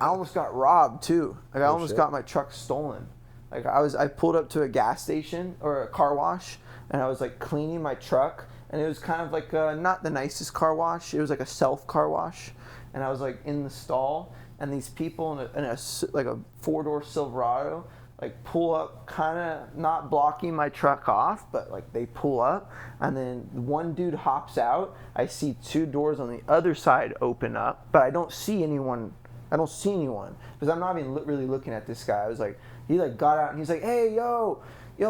I almost got robbed too. Like I almost got my truck stolen. Like I pulled up to a gas station or a car wash, and I was like cleaning my truck, and it was kind of like not the nicest car wash. It was like a self car wash, and I was like in the stall, and these people in a 4-door Silverado like pull up, kind of not blocking my truck off, but like they pull up, and then one dude hops out. I see 2 doors on the other side open up, but I don't see anyone because I'm not even really looking at this guy. I was like, he like got out and he's like, hey, yo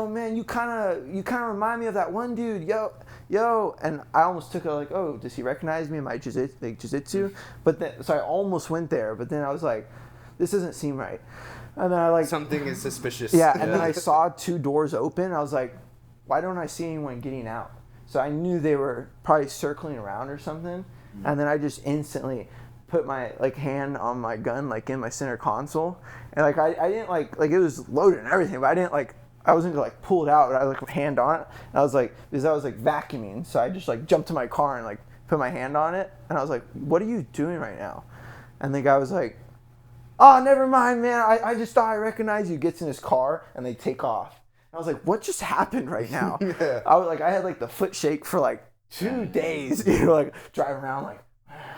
man, you kind of remind me of that one dude, yo. And I almost took it like, oh, does he recognize me in my jiu-jitsu? But then, so I almost went there, but then I was like, this doesn't seem right. And then I like, something is suspicious. Yeah, and then I saw 2 doors open. I was like, why don't I see anyone getting out? So I knew they were probably circling around or something. And then I just instantly put my like hand on my gun like in my center console, and like I didn't like it was loaded and everything, but I wasn't gonna like pull it out, but I like hand on it, and I was like, because I was like vacuuming, so I just like jumped to my car and like put my hand on it, and I was like, what are you doing right now? And the guy was like, oh, never mind, man, I just thought I recognized you. Gets in his car and they take off. And I was like, what just happened right now? Yeah. I had like the foot shake for like 2 days, like driving around like.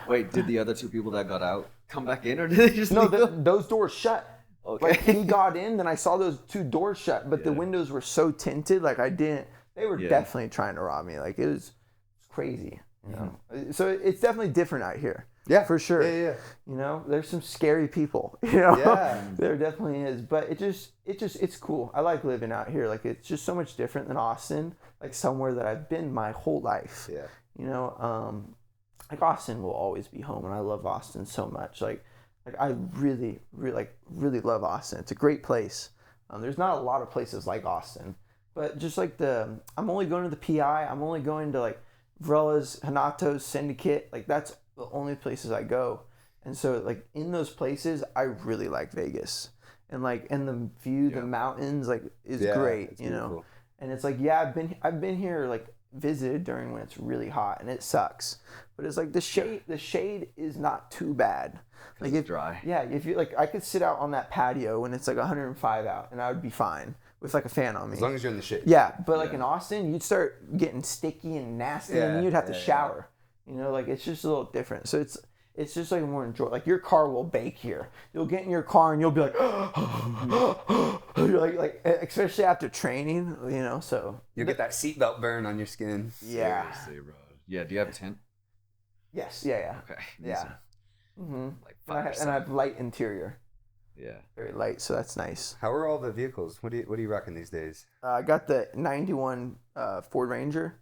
Wait, did the other 2 people that got out come back in, or did they just leave? Those doors shut. Okay. Like he got in, then I saw those 2 doors shut, but the windows were so tinted, like they were definitely trying to rob me. Like it was crazy, you know. So it's definitely different out here. Yeah, for sure. Yeah. You know, there's some scary people. You know, yeah, there definitely is. But it's cool. I like living out here. Like it's just so much different than Austin. Like somewhere that I've been my whole life. Yeah. You know, like Austin will always be home, and I love Austin so much. Like I really love Austin. It's a great place. There's not a lot of places like Austin, but just like I'm only going to the PI. I'm only going to like Vrella's, Hanato's, Syndicate. Like that's the only places I go. And so like in those places, I really like Vegas, and the view, the mountains, like is great. You know, and it's like I've been here like visited during when it's really hot and it sucks, but it's like the shade is not too bad. Like it's dry. Yeah, if you like, I could sit out on that patio when it's like 105 out, and I would be fine with like a fan on me. As long as you're in the shade. Yeah, but like in Austin, you'd start getting sticky and nasty, and you'd have to shower. You know, like it's just a little different. So it's just like more enjoy. Like your car will bake here. You'll get in your car and you'll be like, you're like especially after training, you know. So you'll get that seatbelt burn on your skin. Yeah. Seriously, bro. Yeah. Do you have a tent? Yes. Yeah. Okay. Yeah. Mm-hmm. Like 5%. And I have light interior. Yeah. Very light, so that's nice. How are all the vehicles? What are you rocking these days? I got the 91 Ford Ranger.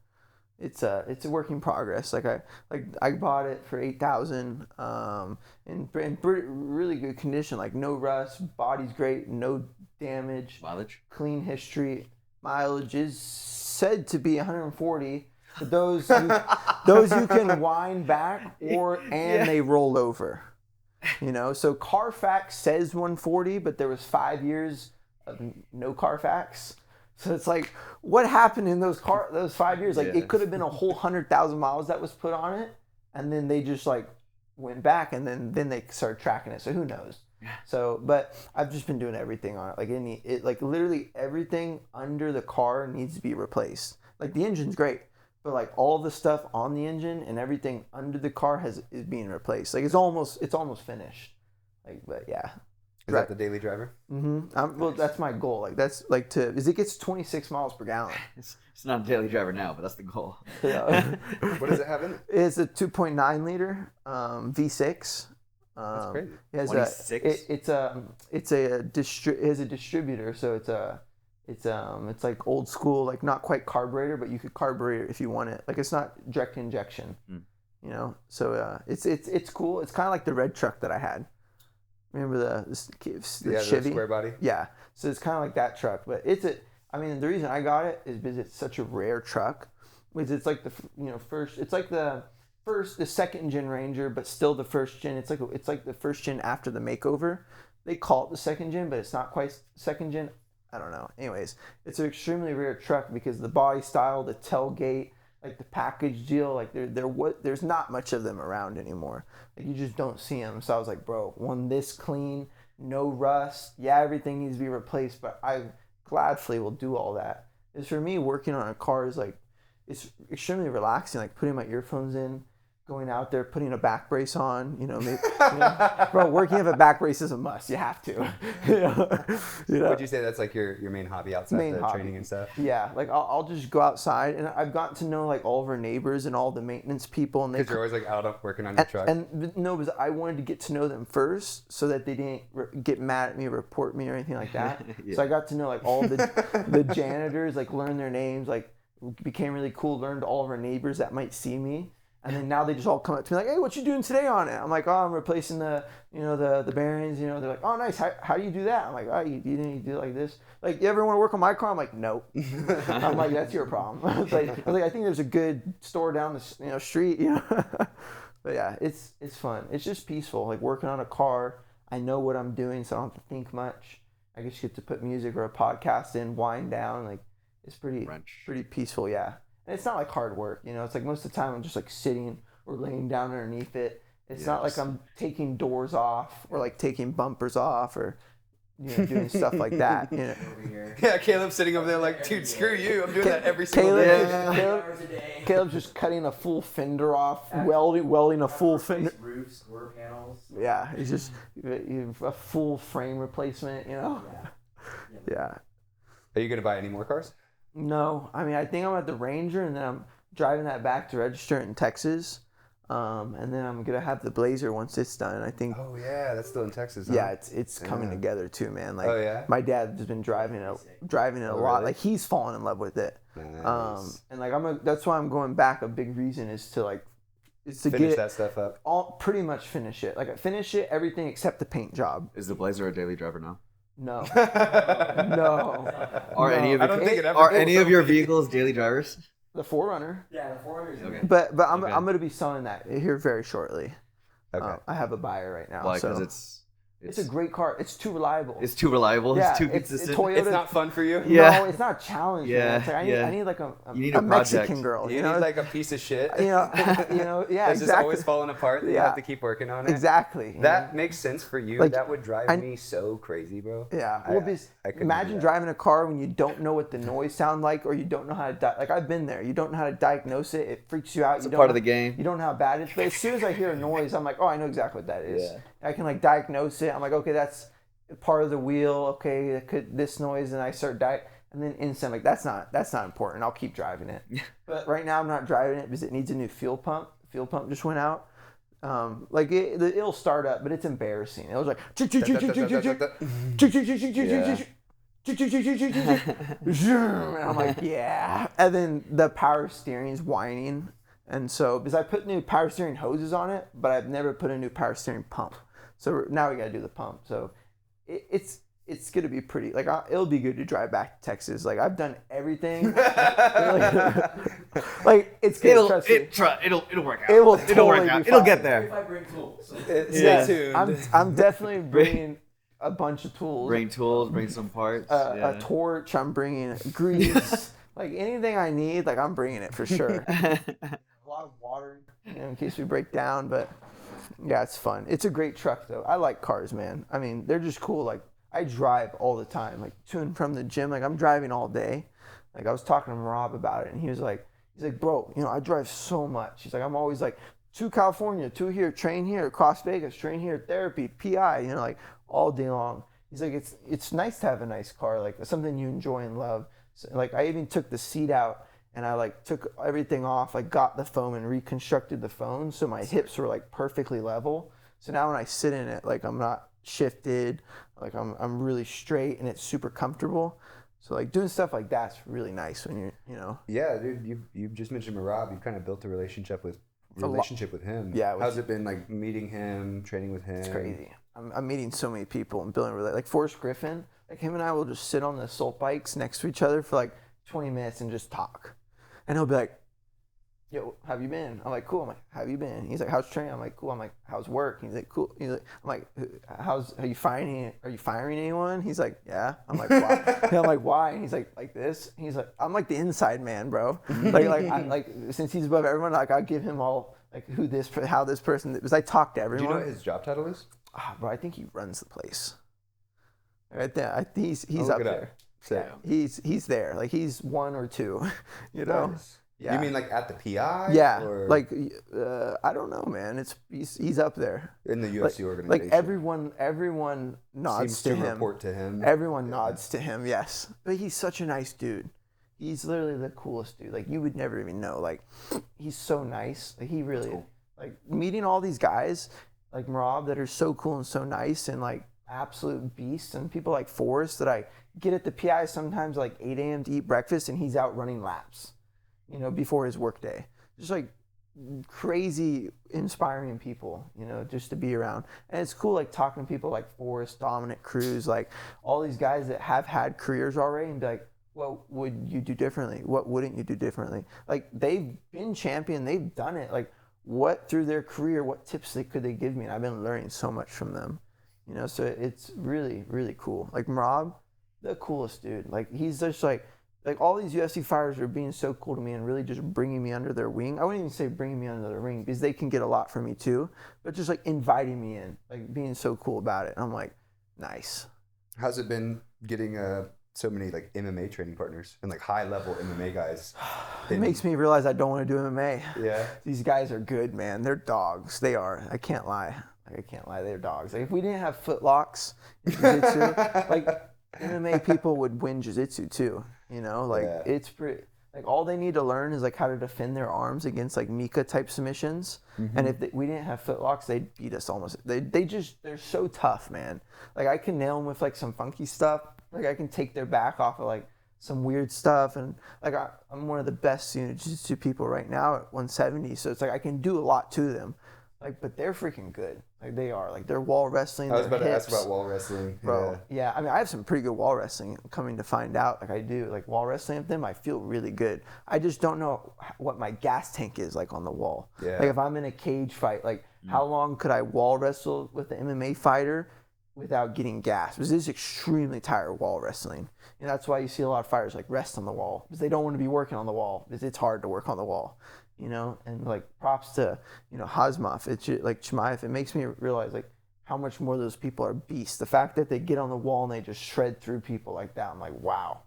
It's a work in progress. I bought it for $8,000, in really good condition. Like no rust, body's great, no damage. Mileage? Clean history. Mileage is said to be 140. But those you can wind back they roll over. You know, so Carfax says 140, but there was 5 years of no Carfax. So it's like, what happened in those 5 years? Like it could have been a whole 100,000 miles that was put on it, and then they just like went back, and then they started tracking it. So who knows? So, but I've just been doing everything on it. Like literally everything under the car needs to be replaced. Like the engine's great, but like all the stuff on the engine and everything under the car is being replaced. Like it's almost finished. Like, but yeah. Is that the daily driver? Mm-hmm. Well, that's my goal. Like that's like it gets 26 miles per gallon. It's not a daily driver now, but that's the goal. Yeah. What does it have in it? It's a 2.9 liter V6. That's crazy. It has 26. It has a distributor, so it's like old school, like not quite carburetor, but you could carburetor if you want it. Like it's not direct injection. You know, so it's cool. It's kind of like the red truck that I had. Remember the Chevy? The square body? Yeah. So it's kind of like that truck, but the reason I got it is because it's such a rare truck. Because it's like it's like the the second gen Ranger, but still the first gen. It's like the first gen after the makeover. They call it the second gen, but it's not quite second gen. I don't know. Anyways, it's an extremely rare truck because the body style, the tailgate, like the package deal, like there's not much of them around anymore. Like you just don't see them. So I was like, bro, one this clean, no rust. Yeah, everything needs to be replaced, but I gladly will do all that. It's for me, working on a car is like, it's extremely relaxing. Like putting my earphones in, going out there, putting a back brace on, bro, working with a back brace is a must. You have to. Would you say that's like your main hobby outside the training and stuff? Yeah, like I'll just go outside, and I've gotten to know like all of our neighbors and all the maintenance people, and because you're always like out working on your truck. And no, because I wanted to get to know them first, so that they didn't get mad at me, or report me, or anything like that. Yeah. So I got to know like all the janitors, like learn their names, like became really cool. Learned all of our neighbors that might see me. And then now they just all come up to me like, hey, what you doing today on it? I'm like, oh, I'm replacing the bearings. They're like, oh, nice. How do you do that? I'm like, oh, you do it like this. Like, you ever want to work on my car? I'm like, nope. I'm like, that's your problem. I was like, I think there's a good store down the street. But yeah, it's fun. It's just peaceful. Like working on a car, I know what I'm doing, so I don't have to think much. I just get to put music or a podcast in, wind down. Like it's pretty peaceful. Yeah. And it's not like hard work, It's like most of the time I'm just like sitting or laying down underneath it. It's not like I'm taking doors off or like taking bumpers off or doing stuff like that. Yeah, Caleb's sitting over there like, dude, screw you. I'm doing that every single day. Caleb's just cutting a full fender off, welding a full fender. Roofs, door panels. Yeah, it's just a full frame replacement. Yeah. Are you gonna buy any more cars? No, I mean, I think I'm at the Ranger, and then I'm driving that back to register it in Texas, and then I'm gonna have the Blazer once it's done. I think. Oh yeah, that's still in Texas. Huh? Yeah, it's coming together too, man. Like, oh yeah. My dad has been driving it a lot. Really? Like he's fallen in love with it. Nice. And like that's why I'm going back. A big reason is to finish that stuff up. Pretty much finish it. Like I finish it, everything except the paint job. Is the Blazer a daily driver now? No. No. Are any of your vehicles daily drivers? The 4Runner. Yeah, the 4Runner is okay. But I'm going to be selling that here very shortly. Okay. I have a buyer right now. Why? Because it's a great car. It's too reliable. It's too reliable. Yeah, it's too consistent. It's not fun for you. No, it's not challenging. Yeah, it's like I need like a Mexican girl. You need like a piece of shit. Yeah, That's exactly. just always falling apart. You have to keep working on it. Exactly. That makes sense for you. Like, that would drive me so crazy, bro. Yeah. Well, imagine driving a car when you don't know what the noise sound like, or you don't know how to like I've been there. You don't know how to diagnose it. It freaks you out. It's a part of the game. You don't know how bad it is. But as soon as I hear a noise, I'm like, oh, I know exactly what that is. Yeah. I can like diagnose it. I'm like, okay, that's part of the wheel. Okay, this noise, and I start and then instant like that's not important. I'll keep driving it. But right now I'm not driving it because it needs a new fuel pump. Fuel pump just went out. Like it'll start up, but it's embarrassing. It was like and I'm like, yeah. And then the power steering's whining. And so, because I put new power steering hoses on it, but I've never put a new power steering pump. So now we got to do the pump. So it's going to be pretty, like, it'll be good to drive back to Texas. Like, I've done everything. Like, it's good. It'll work out. It will It'll work out. It'll get there. If I bring tools. Stay tuned. I'm definitely bringing a bunch of tools. Bring tools, bring some parts. A torch, I'm bringing grease. Like, anything I need, like, I'm bringing it for sure. A lot of water, in case we break down, but yeah, it's fun. It's a great truck, though. I like cars, man. I mean, they're just cool. Like, I drive all the time, like, to and from the gym. Like, I'm driving all day. Like, I was talking to Rob about it, and he's like, bro, I drive so much. He's like, I'm always like, to California, to here, train here, across Vegas, train here, therapy, PI, like, all day long. He's like, it's nice to have a nice car, like, something you enjoy and love. So, like, I even took the seat out, and I like took everything off, like got the foam and reconstructed the phone so my hips were like perfectly level. So now when I sit in it, like I'm not shifted, like I'm really straight and it's super comfortable. So like doing stuff like that's really nice when you're. Yeah, dude, you just mentioned Rob. You've kind of built a relationship with him. Yeah. How's it been like meeting him, training with him? It's crazy. I'm meeting so many people and building like Forrest Griffin. Like him and I will just sit on the assault bikes next to each other for like 20 minutes and just talk. And he'll be like, yo, how have you been? I'm like, cool. I'm like, how have you been? He's like, how's training? I'm like, cool. I'm like, how's work? He's like, cool. He's like, I'm like, are you firing anyone? He's like, yeah. I'm like, why? I'm like, why? And he's like this. He's like, I'm like the inside man, bro. Since he's above everyone, like I'll give him all like how this person, because I talk to everyone. Do you know what his job title is? Bro, I think he runs the place. Right there. He's I'll up look it there. up. Sick. Yeah, he's there. Like he's 1 or 2, you know? Nice. Yeah. You mean like at the PI? Yeah. Or Like, I don't know, man. He's up there. in the UFC organization? Like everyone nods Seems to to him. report to him. Everyone nods to him, yes. But he's such a nice dude. He's literally the coolest dude. Like you would never even know. Like he's so nice. Like he really, like meeting all these guys like Rob that are so cool and so nice and like absolute beasts, and people like Forrest that I get at the PI sometimes like 8 a.m. to eat breakfast and he's out running laps, you know, before his work day. Just like crazy inspiring people, you know, just to be around. And it's cool like talking to people like Forrest, Dominic Cruz, like all these guys that have had careers already and be like, what would you do differently? What wouldn't you do differently? Like they've been champion, they've done it. Like what through their career, what tips could they give me? And I've been learning so much from them. You know, so it's really, really cool. Like Rob, the coolest dude. Like he's just like all these UFC fighters are being so cool to me and really just bringing me under their wing. I wouldn't even say bringing me under the ring because they can get a lot from me too, but just like inviting me in, like being so cool about it. I'm like, nice. How's it been getting so many like MMA training partners and like high level MMA guys? It makes me realize I don't want to do MMA. Yeah. These guys are good, man. They're dogs. They are. I can't lie. They're dogs. Like if we didn't have footlocks in jiu-jitsu, like MMA people would win jiu-jitsu too. You know, like it's pretty. Like all they need to learn is like how to defend their arms against like Mika type submissions. Mm-hmm. And if we didn't have footlocks, they'd beat us almost. They're so tough, man. Like I can nail them with like some funky stuff. Like I can take their back off of like some weird stuff, and like I'm one of the best jiu-jitsu people right now at 170. So it's like I can do a lot to them. Like, but they're freaking good. Like they are. Like they're wall wrestling. I was about to hips. ask about wall wrestling, bro. Yeah, I mean, I have some pretty good wall wrestling. Coming to find out, like I do, like wall wrestling with them, I feel really good. I just don't know what my gas tank is like on the wall. Yeah. Like if I'm in a cage fight, like how long could I wall wrestle with an MMA fighter without getting gas? Because this is extremely tired wall wrestling, and that's why you see a lot of fighters like rest on the wall because they don't want to be working on the wall because it's hard to work on the wall. You know, and like props to, you know, Hazmov, it's like Chimaev, it makes me realize like how much more those people are beasts. The fact that they get on the wall and they just shred through people like that, I'm like, wow,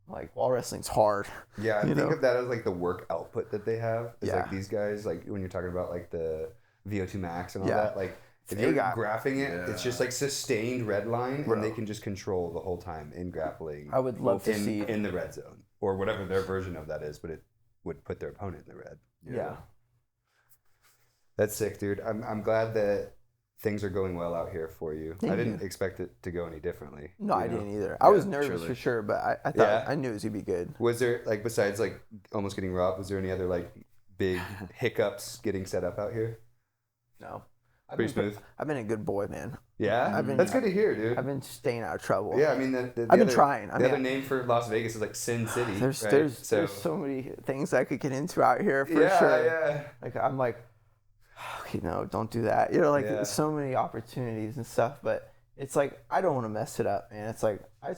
like wall wrestling's hard. Yeah, I think of that as like the work output that they have. It's like these guys, like when you're talking about like the VO2 max and all that, like if you're graphing it, it's just like sustained red line, and they can just control the whole time in grappling. I would love to see in the red zone or whatever their version of that is, but it would put their opponent in the red. Yeah. That's sick, dude. I'm glad that things are going well out here for you. Thank I didn't you. expect it to go any differently. No, I didn't either. I was nervous for sure, but I thought I knew it was gonna be good. Was there like besides like almost getting robbed, was there any other like big hiccups getting set up out here? No. Pretty smooth. I've been a good boy, man. Yeah, that's good to hear, dude. I've been staying out of trouble. Yeah, I mean, I've been trying. The other name for Las Vegas is like Sin City. There's so many things I could get into out here for sure. Yeah. Like I'm like, you know, don't do that. You know, like so many opportunities and stuff, but it's like I don't want to mess it up, man. It's like I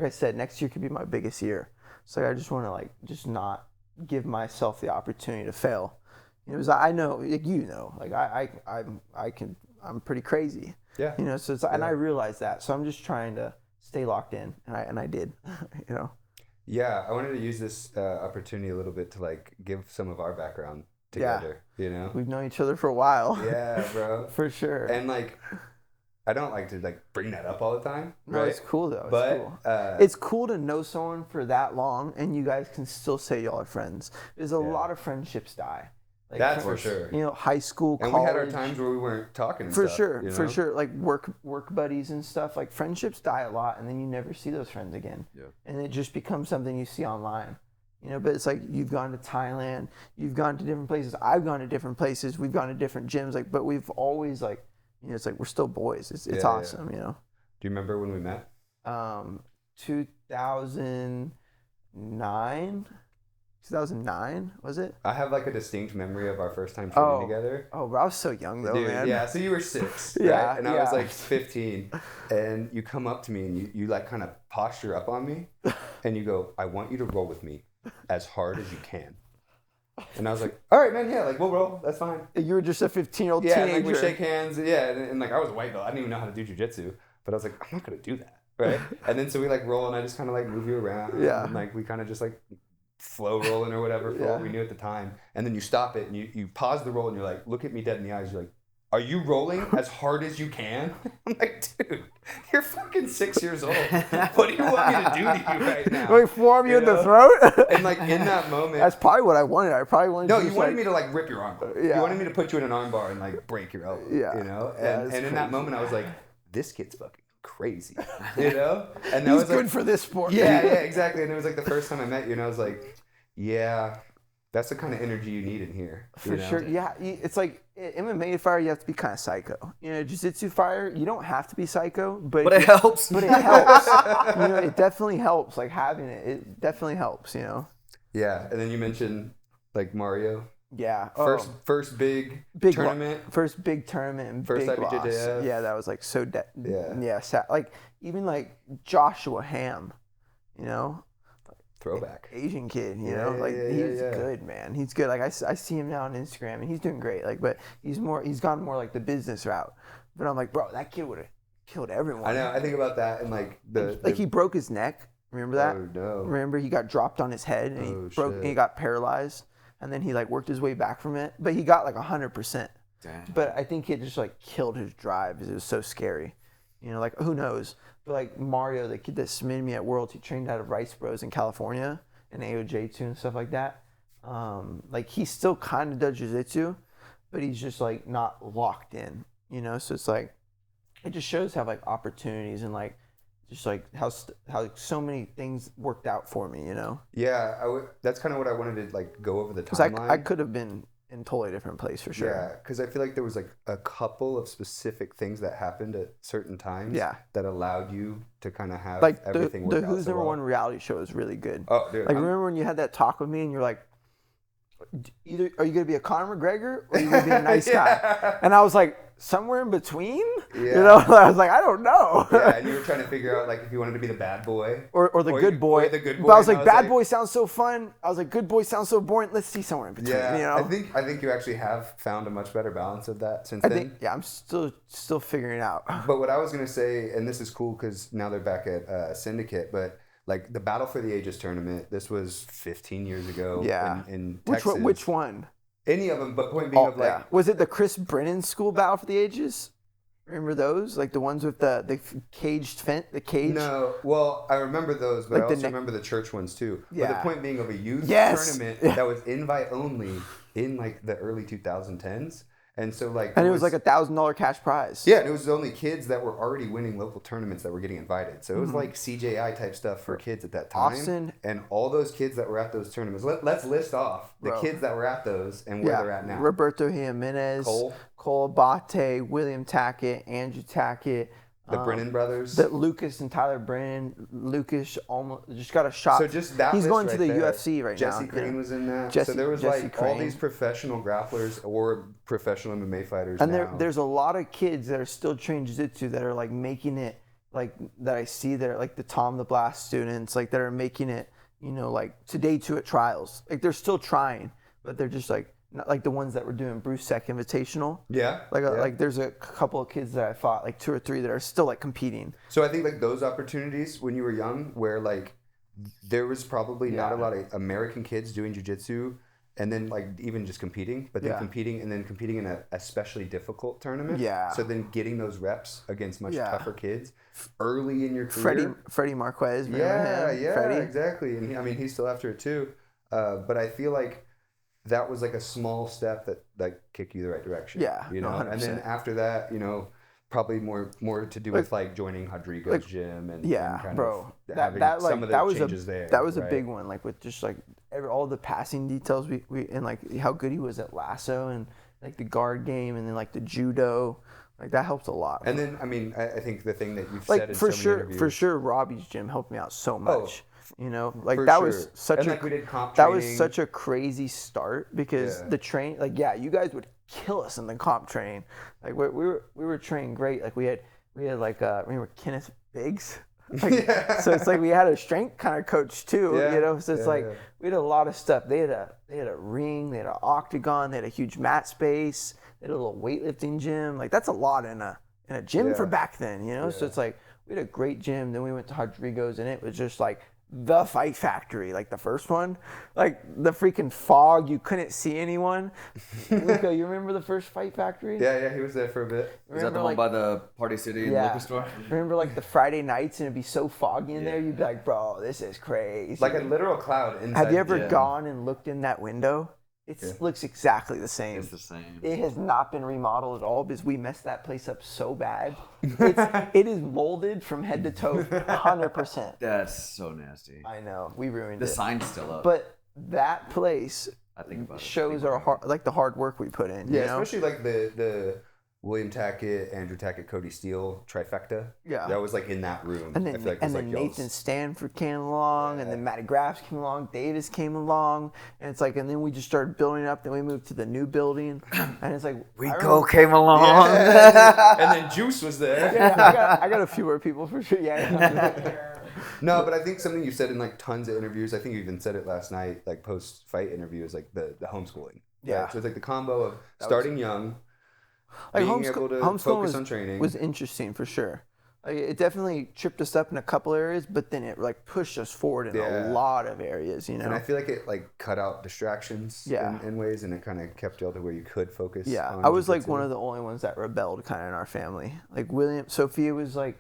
said, next year could be my biggest year. So I just want to like just not give myself the opportunity to fail. You know, because I know, like you know, like I'm pretty crazy. Yeah. You know, so it's, and I realize that, so I'm just trying to stay locked in, and I did. You know. Yeah, I wanted to use this opportunity a little bit to like give some of our background together. You know, we've known each other for a while. Yeah, bro. For sure. And like, I don't like to like bring that up all the time. No, right? It's cool though. But it's cool to know someone for that long, and you guys can still say y'all are friends. There's a lot of friendships die. Like that's for sure. You know, high school, college. And we had our times where we weren't talking and for stuff, sure, you know? For sure. Like work buddies and stuff. Like friendships die a lot, and then you never see those friends again. Yeah. And it just becomes something you see online. You know, but it's like you've gone to Thailand, you've gone to different places. I've gone to different places. We've gone to different gyms. Like, but we've always like, you know, it's like we're still boys. It's awesome. You know. Do you remember when we met? 2009. 2009, was it? I have like a distinct memory of our first time training together. Oh, bro, I was so young though, Dude, man. yeah, so you were 6, Yeah, right? And I was yeah. like 15, and you come up to me and you like kind of posture up on me, and you go, "I want you to roll with me as hard as you can." And I was like, "All right, man, yeah, like we'll roll, that's fine." You were just a 15-year-old Yeah, teenager. and like we shake hands, yeah, and like I was a white belt, I didn't even know how to do jiu-jitsu, but I was like, I'm not gonna do that, right? And then so we like roll, and I just kind of like move you around, Yeah. and like we kind of just like flow rolling or whatever for what we knew at the time, and then you stop it and you pause the roll and you're like, look at me dead in the eyes, you're like, "Are you rolling as hard as you can?" I'm like, "Dude, you're fucking 6 years old. What do you want me to do to you right now?" Like form you in the throat? And like in that moment, That's probably what I wanted. I probably wanted. no, to you just, wanted like, me to like rip your arm. Yeah. You wanted me to put you in an arm bar and like break your elbow. Yeah. You know, Yeah, and that's in that crazy. moment, I was like, this kid's fucking crazy. You know, and that He's was good like, for this sport. yeah, exactly. And it was like the first time I met you, and I was like, yeah, that's the kind of energy you need in here. For sure. Yeah, it's like MMA fighter, you have to be kind of psycho. You know, jiu-jitsu fighter, you don't have to be psycho, but But it helps. But it helps. You know, it definitely helps. Like having it, it definitely helps. You know. Yeah, and then you mentioned like Mario. Yeah. First big big tournament. First big tournament and First big loss. IBJJF. Yeah, that was like so. Yeah. Sad. Like even like Joshua Ham, you know. Throwback. Asian kid, you Yeah, know, yeah, like yeah, he's yeah. good, man. He's good. Like I see him now on Instagram, and he's doing great. Like, but he's gone more like the business route. But I'm like, bro, that kid would have killed everyone. I know. I think about that and like he broke his neck. Remember that? Oh no. Remember he got dropped on his head and he broke and he got paralyzed, and then he like worked his way back from it. But he got like 100%. Damn. But I think it just like killed his drive because it was so scary. You know, like who knows? But like Mario, the kid that submitted me at Worlds, he trained out of Rice Bros in California and AOJ too and stuff like that. Like he still kind of does jiu-jitsu, but he's just like not locked in. You know, so it's like it just shows how like opportunities and like just like how so many things worked out for me. You know. Yeah, that's kind of what I wanted to like go over the Because timeline. I could have been in a totally different place for sure. Yeah, because I feel like there was like a couple of specific things that happened at certain times. Yeah. That allowed you to kind of have Like everything the work out Who's so Number well. One reality show is really good. Oh, dude. Like remember when you had that talk with me and you're like, either are you gonna be a Conor McGregor or are you gonna be a nice guy? And I was like, somewhere in between. Yeah. You know, I was like, I don't know. Yeah, and you were trying to figure out like if you wanted to be the bad boy or the good boy. Or the good boy. But I was and like, bad boy sounds so fun. I was like, good boy sounds so boring. Let's see somewhere in between. Yeah, You know? I think you actually have found a much better balance of that since I then. think I'm still figuring it out. But what I was gonna say, and this is cool because now they're back at Syndicate, but like the Battle for the Ages tournament, this was 15 years ago. Yeah. In Texas. Which one? Any of them, but point being of like, yeah. Was it the Chris Brennan School Battle for the Ages? Remember those? Like the ones with the caged fence, the cage? No, well, I remember those, but Like I also remember the church ones too. Yeah. But the point being of a youth Yes. tournament that was invite only in like the early 2010s. And so like... And it was like $1,000 cash prize. Yeah, and it was only kids that were already winning local tournaments that were getting invited. So it was Mm-hmm. like CJI type stuff for kids at that time. Austin. And all those kids that were at those tournaments. Let's list off the kids that were at those and where they're at now. Roberto Jimenez, Cole Abate, William Tackett, Andrew Tackett. The Brennan brothers. Lucas and Tyler Brennan. Lucas almost just got a shot. So just that He's list going to right the there. UFC right Jesse now. Crane was in that. Jesse- so there was Jesse like all Crane. these professional grapplers or professional MMA fighters And now. there's a lot of kids that are still training jiu-jitsu that are like making it, like that I see that are like the Tom the Blast students, like that are making it, you know, like today two at trials. Like they're still trying, but they're just like not like the ones that were doing Bruce Seck Invitational. Yeah. Like there's a couple of kids that I fought, like 2 or 3 that are still like competing. So I think like those opportunities when you were young where like there was probably not a lot of American kids doing jiu-jitsu and then like even just competing, but then competing in a especially difficult tournament. Yeah. So then getting those reps against much tougher kids early in your Freddie career. Marquez, remember him? Freddie? Exactly. And he's still after it too. But I feel like that was like a small step that kicked you the right direction. Yeah, you know. 100%. And then after that, you know, probably more to do with like joining Rodrigo's gym and kind of having some of the changes there. That was a big one, like with just like all the passing details we and like how good he was at lasso and like the guard game and then like the judo, like that helps a lot. And then I mean I think the thing that you've like said in for so many sure interviews, for sure Robbie's gym helped me out so much. You know, like For that sure. was such and a like we did comp that training. was such a crazy start because the train, like, yeah, you guys would kill us in the comp training. Like we were trained great. Like we had like remember Kenneth Biggs. Like, so it's like we had a strength kind of coach too, you know. So it's like we had a lot of stuff. They had a ring, they had an octagon, they had a huge mat space, they had a little weightlifting gym. Like that's a lot in a gym for back then, you know. So it's like we had a great gym. Then we went to Rodrigo's, and it was just like the Fight Factory, like the first one, like the freaking fog. You couldn't see anyone. Nico, you remember the first Fight Factory? Yeah, he was there for a bit. Is that the one by the Party City liquor store? Remember like the Friday nights and it'd be so foggy in there, you'd be like, bro, this is crazy. Like a literal cloud inside. Have you ever gone and looked in that window? It looks exactly the same. It's the same. It has not been remodeled at all because we messed that place up so bad. It is molded from head to toe, 100%. That's so nasty. I know, we ruined The it. sign's still up. But that place I think about shows the hard work we put in. Yeah, you know? especially like the William Tackett, Andrew Tackett, Cody Steele trifecta. Yeah. That was like in that room. And then, I feel like it was like Nathan Stanford came along, and then Matty Graffs came along, Davis came along, and it's like, and then we just started building up. Then we moved to the new building, and it's like Rico came along. and then Juice was there. Yeah, I got a few more people for sure. Yeah. No, but I think something you said in like tons of interviews. I think you even said it last night, like post fight interviews, like the homeschooling. Yeah. Right? So it's like the combo of starting young, Like being able to focus on training. was interesting for sure. Like it definitely tripped us up in a couple areas, but then it like pushed us forward in a lot of areas, you know. And I feel like it like cut out distractions in ways, and it kind of kept y'all to where you could focus. Yeah, on I was like jiu-jitsu. one of the only ones that rebelled kind of in our family. Like Sophia was like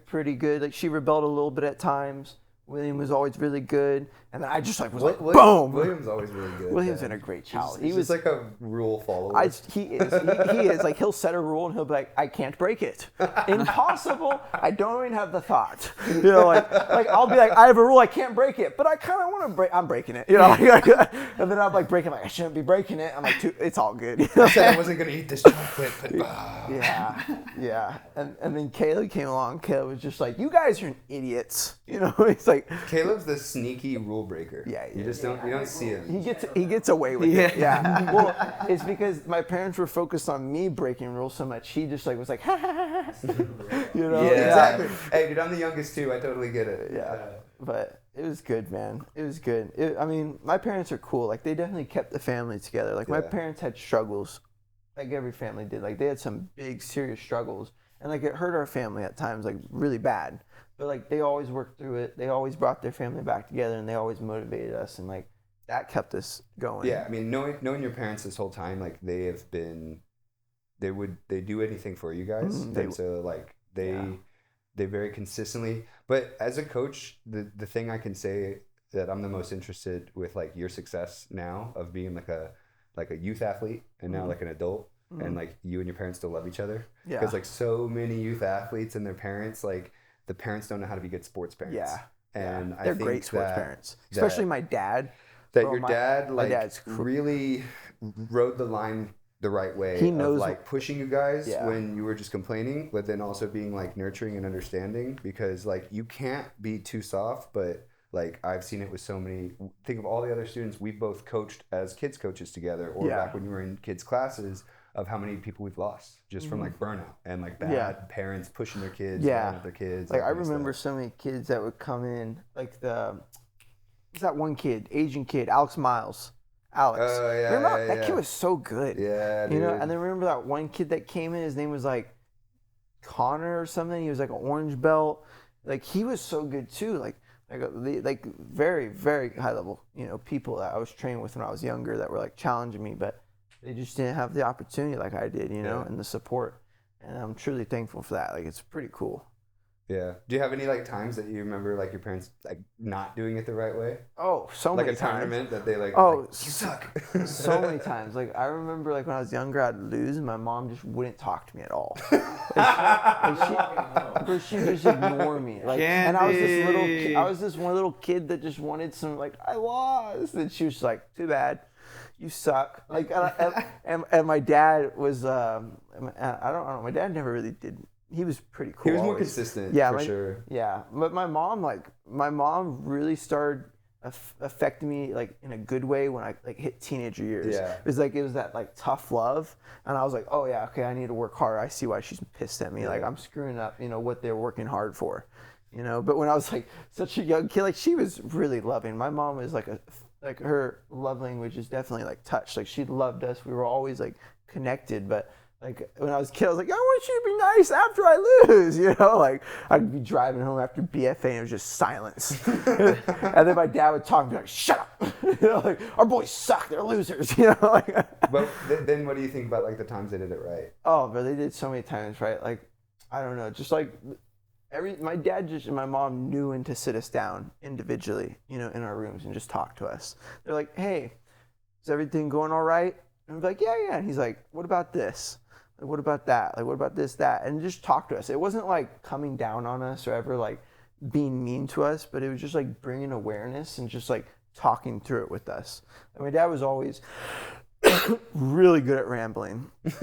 pretty good. Like she rebelled a little bit at times. William was always really good, and then I just like was like, boom. William's always really good. William's been a great child. He was like a rule follower. He is like he'll set a rule and he'll be like, I can't break it. Impossible. I don't even have the thought. You know, like I'll be like, I have a rule, I can't break it, but I kind of want to break. I'm breaking it. You know, and then I'm like breaking. Like I shouldn't be breaking it. I'm like, it's all good. You know? I said I wasn't gonna eat this chocolate, but yeah. And then Caleb came along. Caleb was just like, you guys are idiots. You know, he's like. Caleb's the sneaky rule breaker. Yeah, you just don't see him. He gets away with it. Yeah. Well, it's because my parents were focused on me breaking rules so much. He just like was like, ha ha ha. You know. Yeah, exactly. Hey, dude, I'm the youngest too. I totally get it. Yeah. But it was good, man. It was good. I mean, my parents are cool. Like they definitely kept the family together. Like my parents had struggles, like every family did. Like they had some big serious struggles, and like it hurt our family at times, like really bad. But like they always worked through it. They always brought their family back together, and they always motivated us, and like that kept us going. Yeah, I mean, knowing your parents this whole time, like they do anything for you guys. So like they very consistently. But as a coach, the thing I can say that I'm the most interested with like your success now of being like a youth athlete and now like an adult, and like you and your parents still love each other. Yeah. Because like so many youth athletes and their parents, like the parents don't know how to be good sports parents. Yeah. And I they're think great sports parents, especially my dad. That Bro, your dad like dad's really rode the line the right way. He knows of, like pushing you guys Yeah. when you were just complaining, but then also being like nurturing and understanding, because like you can't be too soft. But like I've seen it with so many. Think of all the other students we've both coached as kids coaches together, or back when you were in kids classes, of how many people we've lost just from like burnout and like bad parents pushing their kids, yelling at their kids. Like I remember so many kids that would come in, like what's that one kid, Asian kid, Alex Miles. Alex. Oh, yeah, remember yeah, that kid was so good. Yeah, dude. You know, and then remember that one kid that came in, his name was like Connor or something. He was like an orange belt. Like he was so good too. Like very, very high level, you know, people that I was training with when I was younger that were like challenging me, but they just didn't have the opportunity like I did, you know, and the support. And I'm truly thankful for that. Like it's pretty cool. Yeah. Do you have any like times that you remember like your parents like not doing it the right way? Oh, so like many a times. tournament that they like. Oh, like, you suck. So many times. Like I remember, like when I was younger, I'd lose, and my mom just wouldn't talk to me at all. She would just ignore me. Like, and I was this one little kid that just wanted some. Like I lost, and she was just like, "Too bad, you suck." Like, and my dad was. I don't know. My dad never really did he was pretty cool. He was more always. consistent, yeah, for sure. Yeah, but my mom really started affecting me like in a good way when I like hit teenager years. Yeah. It was that like tough love, and I was like, oh yeah, okay, I need to work hard. I see why she's pissed at me. Like I'm screwing up, what they're working hard for, But when I was like such a young kid, like she was really loving. My mom was like her love language is definitely like touch. Like she loved us. We were always like connected, but. Like when I was a kid, I was like, I want you to be nice after I lose, Like I'd be driving home after BFA and it was just silence. And then my dad would talk and be like, shut up. Like our boys suck, they're losers, But then what do you think about like the times they did it right? Oh, but they did so many times right. Like, I don't know, just like my dad and my mom knew when to sit us down individually, in our rooms and just talk to us. They're like, hey, is everything going all right? And we'd be like, yeah. And he's like, what about this? Like, what about that? Like, what about this, that? And just talk to us. It wasn't like coming down on us or ever like being mean to us, but it was just like bringing awareness and just like talking through it with us. And my dad was always really good at rambling. Really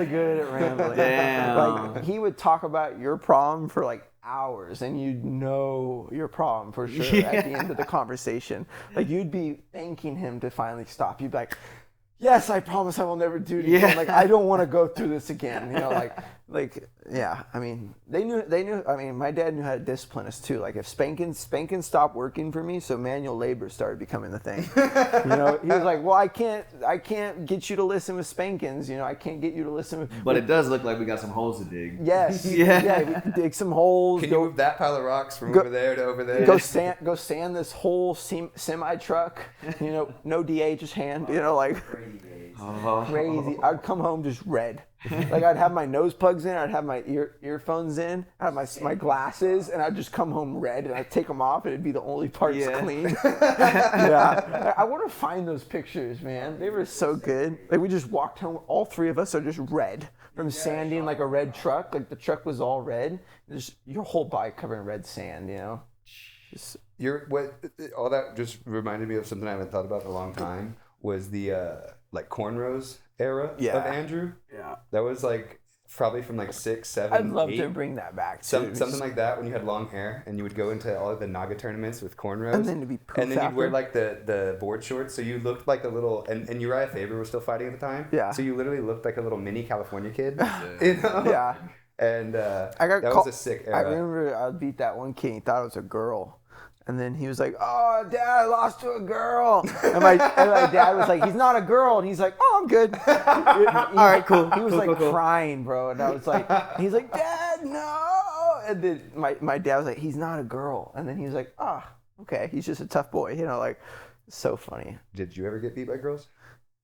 good at rambling. Damn. Like, he would talk about your problem for like hours and you'd know your problem for sure at the end of the conversation. Like you'd be thanking him to finally stop. You'd be like, yes, I promise I will never do it again. Like I don't want to go through this again. Yeah. I mean, they knew. I mean, my dad knew how to discipline us too. Like if spanking stopped working for me, so manual labor started becoming the thing. He was like, well, I can't get you to listen with spankings. I can't get you to listen with. But it does look like we got some holes to dig. Yes. Yeah. We can dig some holes. Can you move that pile of rocks from over there to over there? Go sand this whole semi truck. No DA, just hand. Crazy. I'd come home just red. Like I'd have my nose plugs in, I'd have my earphones in, I'd have my glasses, and I'd just come home red, and I'd take them off, and it'd be the only parts clean. Yeah. I want to find those pictures, man. They were so good. Like we just walked home, all three of us are just red from sanding like a red truck. Like the truck was all red. Just your whole body covered in red sand, Just, all that just reminded me of something I haven't thought about in a long time. Was the like cornrows era of Andrew. Yeah. That was like probably from like 6, 7, I'd love 8. to bring that back. Something like that when you had long hair and you would go into all of the Naga tournaments with cornrows. And then to be poof and then you'd after. wear like the board shorts, so you looked like a little. And Uriah Faber was still fighting at the time. Yeah. So you literally looked like a little mini California kid. Yeah. And that was a sick era. I remember I beat that one kid. He thought it was a girl. And then he was like, oh, Dad, I lost to a girl. And my dad was like, he's not a girl. And he's like, oh, I'm good. All right, cool. He was cool. crying, bro. And I was like, he's like, Dad, no. And then my dad was like, he's not a girl. And then he was like, okay. He's just a tough boy. So funny. Did you ever get beat by girls?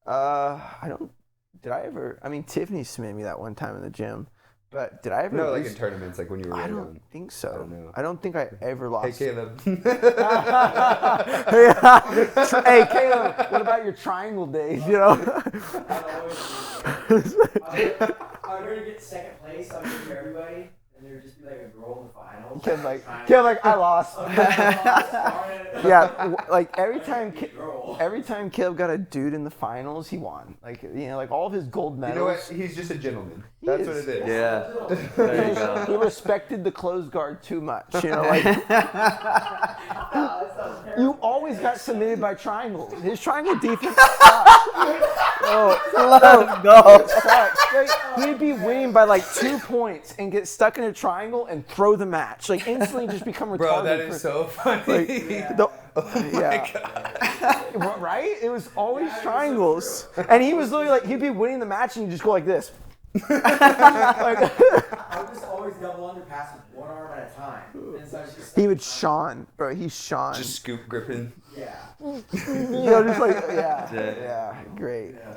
Did I ever? I mean, Tiffany submitted me that one time in the gym. But did I ever? No, like in tournaments, like when you were really I don't young. think so. I don't know. I don't think I ever lost. Hey, Caleb. Hey, Caleb, what about your triangle days, I'm going to get second place. I'm going to everybody. And there would just be like a girl in the finals. Caleb, like, I lost. Yeah, like every time Caleb got a dude in the finals, he won. Like, like all of his gold medals. You know what? He's just a gentleman. That's what it is. Yeah. There you go. He respected the closed guard too much, like. You always got submitted by triangle. His triangle defense sucked. Let's go. He'd be winning by like 2 points and get stuck in a triangle and throw the match. Like instantly just become retarded. Bro, that is so funny. Right? It was always triangles. And he was literally like, he'd be winning the match and he'd just go like this. I would just always double underpass with one arm at a time. And so He would Sean, bro. He's Sean. Just scoop gripping. yeah. Just like, yeah, great. Yeah.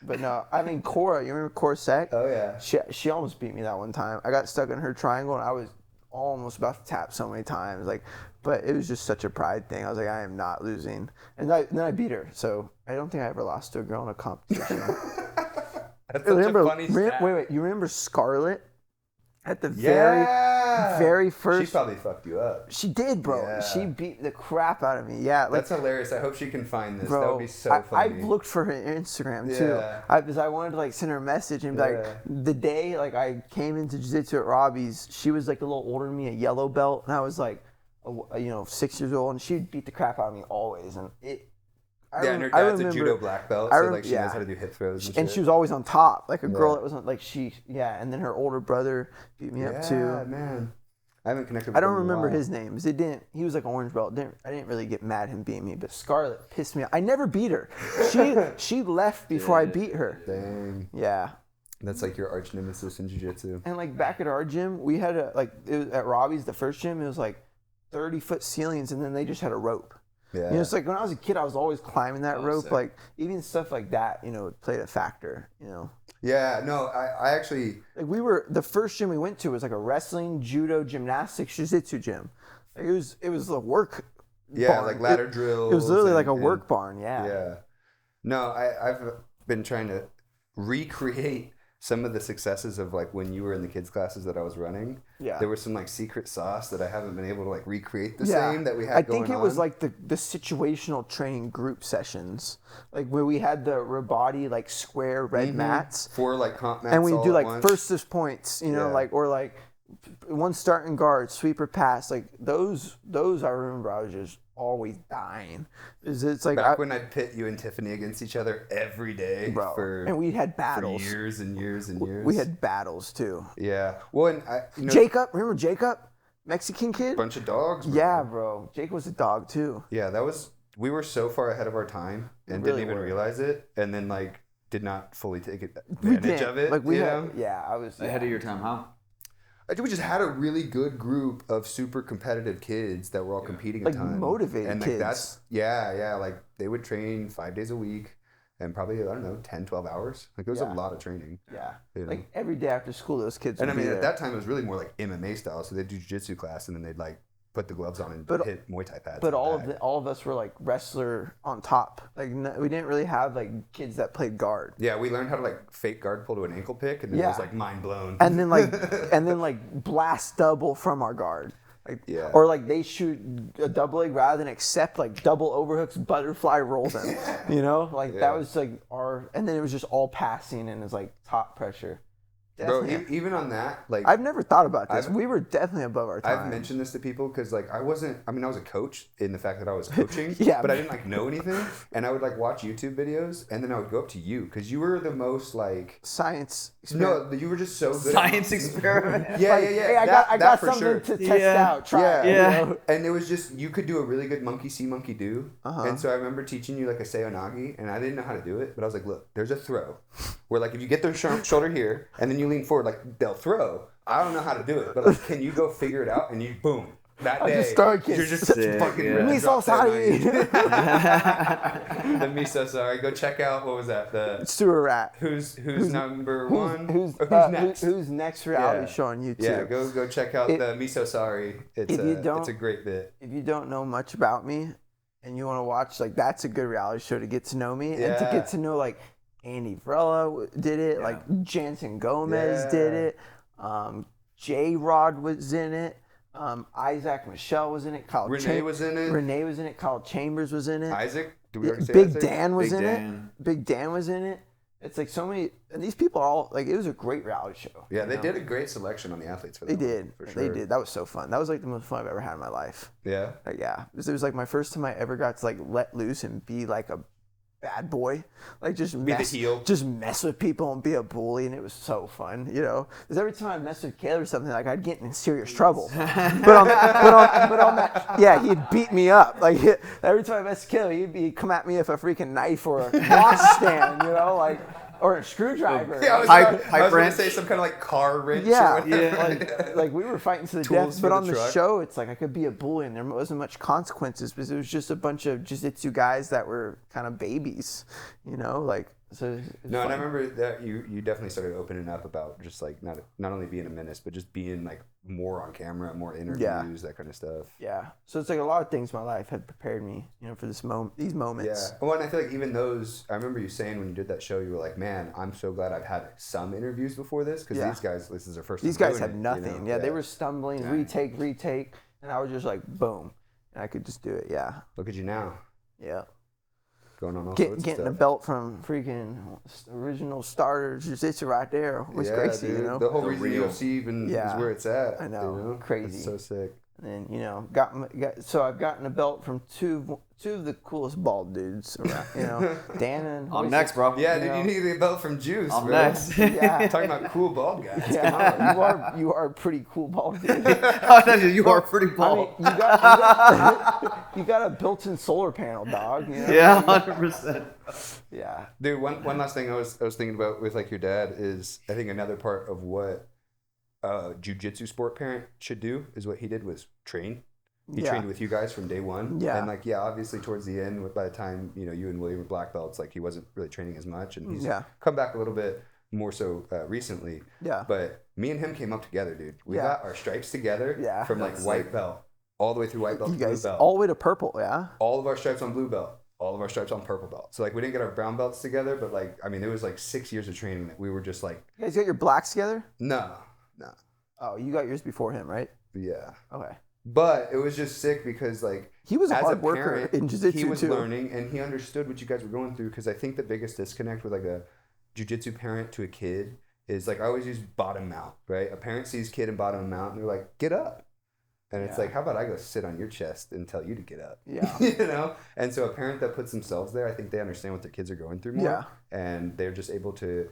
But no, I mean, Cora, you remember Cora Sec? Oh, yeah. She almost beat me that one time. I got stuck in her triangle, and I was almost about to tap so many times. But it was just such a pride thing. I was like, I am not losing. And then I beat her. So I don't think I ever lost to a girl in a competition. That's such a funny stat. Wait. You remember Scarlett? At the very very first. She probably fucked you up. She did, bro. Yeah. She beat the crap out of me. Yeah, That's hilarious. I hope she can find this. bro, That would be so funny. I looked for her Instagram too. Because I wanted to like send her a message and be like, the day like I came into jiu-jitsu at Robbie's, she was like a little older than me, a yellow belt, and I was like, 6 years old, and she'd beat the crap out of me always, and it. And her dad's a judo black belt, so like she knows how to do hip throws and shit. She was always on top, like a girl that wasn't like and then her older brother beat me up too. Yeah, man. I haven't connected with I don't him in a remember while. his name. He was like an orange belt. I didn't really get mad him beating me, but Scarlett pissed me off. I never beat her. She left before I beat her. Dang. Yeah. That's like your arch nemesis in jiu-jitsu. And like back at our gym, we had it was at Robbie's, the first gym, it was like 30-foot ceilings, and then they just had a rope. Yeah. It's like when I was a kid, I was always climbing that rope. Sick. Like even stuff like that, played a factor. Yeah. No, I actually. Like the first gym we went to was like a wrestling, judo, gymnastics, jiu-jitsu gym. Like it was a work. Yeah, barn. like ladder drills. It was literally like a work barn. Yeah. Yeah. No, I've been trying to recreate some of the successes of like when you were in the kids classes that I was running. Yeah. There was some like secret sauce that I haven't been able to like recreate the same that we had going on. I think it was like the situational training group sessions, like where we had the Rabati like square red mats. 4 like comp mats. And we do like once. first points, like or like one starting guard, sweeper pass, like those I remember I was just always dying. It's like back when I'd pit you and Tiffany against each other every day, bro. And we had battles for years and years and years. We had battles too. Yeah. Well, and Jacob, remember Jacob, Mexican kid? Bunch of dogs. Bro. Yeah, bro. Jacob was a dog too. Yeah, we were so far ahead of our time and didn't even realize it, and then like did not fully take advantage of it. Like I was ahead of your time. How? We just had a really good group of super competitive kids that were all competing a ton. Motivated and kids. That's like they would train 5 days a week and probably, I don't know, 10, 12 hours. Like it was a lot of training. Yeah. Like every day after school, those kids would be there. And at that time, it was really more like MMA style. So they'd do jiu-jitsu class and then they'd like put the gloves on and hit Muay Thai pads. But all of us were like wrestler on top. Like we didn't really have like kids that played guard. Yeah, we learned how to like fake guard pull to an ankle pick, and then it was like mind blown. And then like blast double from our guard. Like, or like they shoot a double leg rather than accept like double overhooks, butterfly roll them. That was like and then it was just all passing and it's like top pressure. Definitely. Bro, even on that, like I've never thought about this. We were definitely above our time. I've mentioned this to people because like I was a coach in the fact that I was coaching, but I didn't like know anything, and I would like watch YouTube videos, and then I would go up to you because you were the most like science experiment. No, you were just so good. Science experiment. Yeah. Hey, I got something to test out. Try it. Yeah. And it was just you could do a really good monkey see, monkey do, and so I remember teaching you like a seonagi, and I didn't know how to do it, but I was like, look, there's a throw where like if you get their shoulder here, and then you lean forward, like they'll throw. I don't know how to do it, but like, can you go figure it out? And you boom. That day, you're just fucking miso sari. The miso sari. Go check out what was that? The sewer rat. Who's number one? Who's next? Who's next reality show on YouTube? Yeah, go check out the miso sari. It's a great bit. If you don't know much about me, and you want to watch, like that's a good reality show to get to know me and to get to know like. Andy Varela did it, like Jansen Gomez did it, J-Rod was in it, Isaac Michelle was in it, Renee was in it, Kyle Chambers was in it. Isaac? Did we already say Big Isaac? Dan was in it. Big Dan was in it. It's like so many, and these people are all, like it was a great reality show. Yeah, they did a great selection on the athletes for that. They did. For sure. They did. That was so fun. That was like the most fun I've ever had in my life. Yeah? Like, yeah. It was like my first time I ever got to like let loose and be like a bad boy, like just mess with people and be a bully, and it was so fun, because every time I messed with Caleb or something, like I'd get in serious trouble. but on that, he'd beat me up. Like every time I messed with Caleb, he'd come at me with a freaking knife or a wash stand, or a screwdriver. Yeah, I was going to say some kind of like car wrench. Like we were fighting to the death. But on the show, it's like I could be a bully and there wasn't much consequences because it was just a bunch of jiu-jitsu guys that were kind of babies, like. So no, and I remember that you definitely started opening up about just like not only being a menace, but just being like more on camera, more interviews, that kind of stuff. Yeah. So it's like a lot of things in my life had prepared me, for these moments. Yeah. Well, and I feel like even those, I remember you saying when you did that show, you were like, man, I'm so glad I've had some interviews before this, because these guys, this is their first time. These guys doing had it, nothing. Yeah, they were stumbling, retake, and I was just like, boom, and I could just do it. Yeah. Look at you now. Yeah. Going on all sorts of Getting stuff. a belt from freaking original starter Jiu Jitsu right there was crazy, dude. The whole reason UFC even is where it's at. I know. Crazy. It's so sick. And then, so I've gotten a belt from two of the coolest bald dudes around, Dan and I'm next, bro. Yeah, dude, you need a belt from Juice, I'm bro. next. Yeah. Talking about cool bald guys. Yeah, you are a pretty cool bald dude. You are pretty bald. I mean, you got a built-in solar panel, dog. Yeah, 100%. Yeah. Dude, one last thing I was thinking about with like your dad is, I think another part of what jiu-jitsu sport parent should do is what he did was train. He trained with you guys from day one. Yeah. And like, obviously towards the end, by the time, you and William were black belts, like he wasn't really training as much, and he's come back a little bit more so recently. Yeah. But me and him came up together, dude. We got our stripes together from like white belt all the way through white belt to blue belt. All the way to purple, yeah? All of our stripes on blue belt. All of our stripes on purple belt. So like we didn't get our brown belts together, but like, I mean, it was like 6 years of training that we were just like. You guys got your blacks together? No. Oh, you got yours before him, right? Yeah. Okay. But it was just sick because like he was a as hard parent, worker in jiu-jitsu he was too. learning and he understood what you guys were going through, because I think the biggest disconnect with like a jiu-jitsu parent to a kid is like, I always use bottom out, right? A parent sees kid and bottom out and they're like, get up. And it's like, how about I go sit on your chest and tell you to get up? Yeah. And so a parent that puts themselves there, I think they understand what their kids are going through more. Yeah. And they're just able to,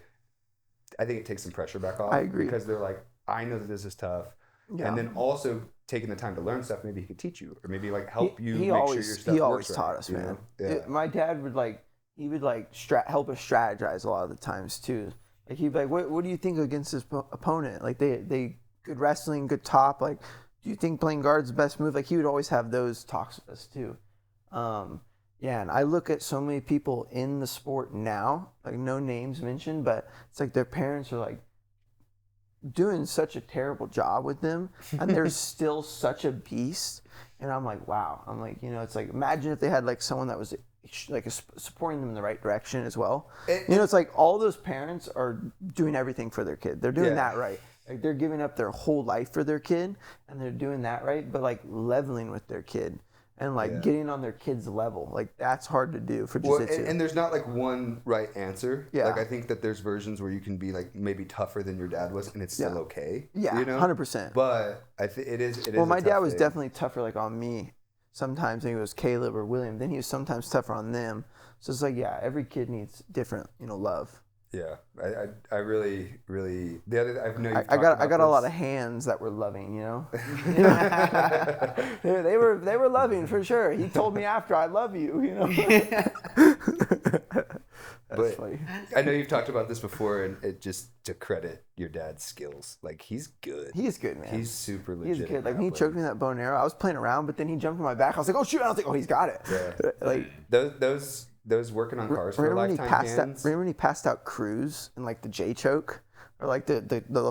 I think it takes some pressure back off. I agree. Because they're like, I know that this is tough. Yeah. And then also taking the time to learn stuff, maybe he could teach you or maybe like help you make sure your stuff He works always taught right, us, man. Yeah. My dad would help us strategize a lot of the times too. Like he'd be like, what do you think against this opponent? Like they good wrestling, good top. Like, do you think playing guard's the best move? Like he would always have those talks with us too. And I look at so many people in the sport now, like no names mentioned, but it's like their parents are like doing such a terrible job with them, and they're still such a beast. And I'm like, wow. I'm like, it's like, imagine if they had like someone that was like supporting them in the right direction as well. It's like all those parents are doing everything for their kid. They're doing that right. Like they're giving up their whole life for their kid, and they're doing that right, but like leveling with their kid and like getting on their kid's level. Like that's hard to do for jiu-jitsu. And there's not like one right answer. Yeah. Like I think that there's versions where you can be like maybe tougher than your dad was, and it's still okay. Yeah, 100%. But I think it is. Well, my dad was definitely tougher like on me. Sometimes when he was Caleb or William, then he was sometimes tougher on them. So it's like, every kid needs different, love. Yeah, I really the other I know I got a lot of hands that were loving, they were loving for sure. He told me after, I love you, That's funny. I know you've talked about this before, and it just to credit your dad's skills, like he's good. He's good, man. He's super legit. He's good. Like when he choked me in that bow and arrow, I was playing around, but then he jumped on my back. I was like, oh shoot! I was like, oh, he's got it. Yeah. Like those working on cars for lifetime hands. Remember when he passed out Cruz in like the J choke? Or like the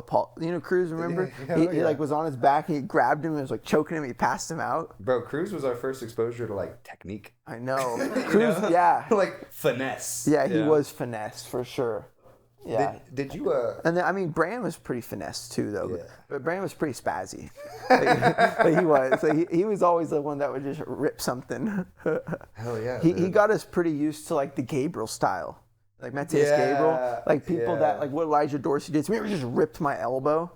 Paul, Cruz, remember? He like was on his back, he grabbed him and was like choking him, he passed him out. Bro, Cruz was our first exposure to like technique. I know. Cruz, yeah. Like finesse. Yeah, he was finesse for sure. Yeah. Did you And then, I mean, Bram was pretty finesse too, though. Yeah. But Bram was pretty spazzy. Like he was. So he was always the one that would just rip something. Hell yeah. He got us pretty used to like the Gabriel style. Like Matthias Gabriel. Like people that, like what Elijah Dorsey did to me, he just ripped my elbow.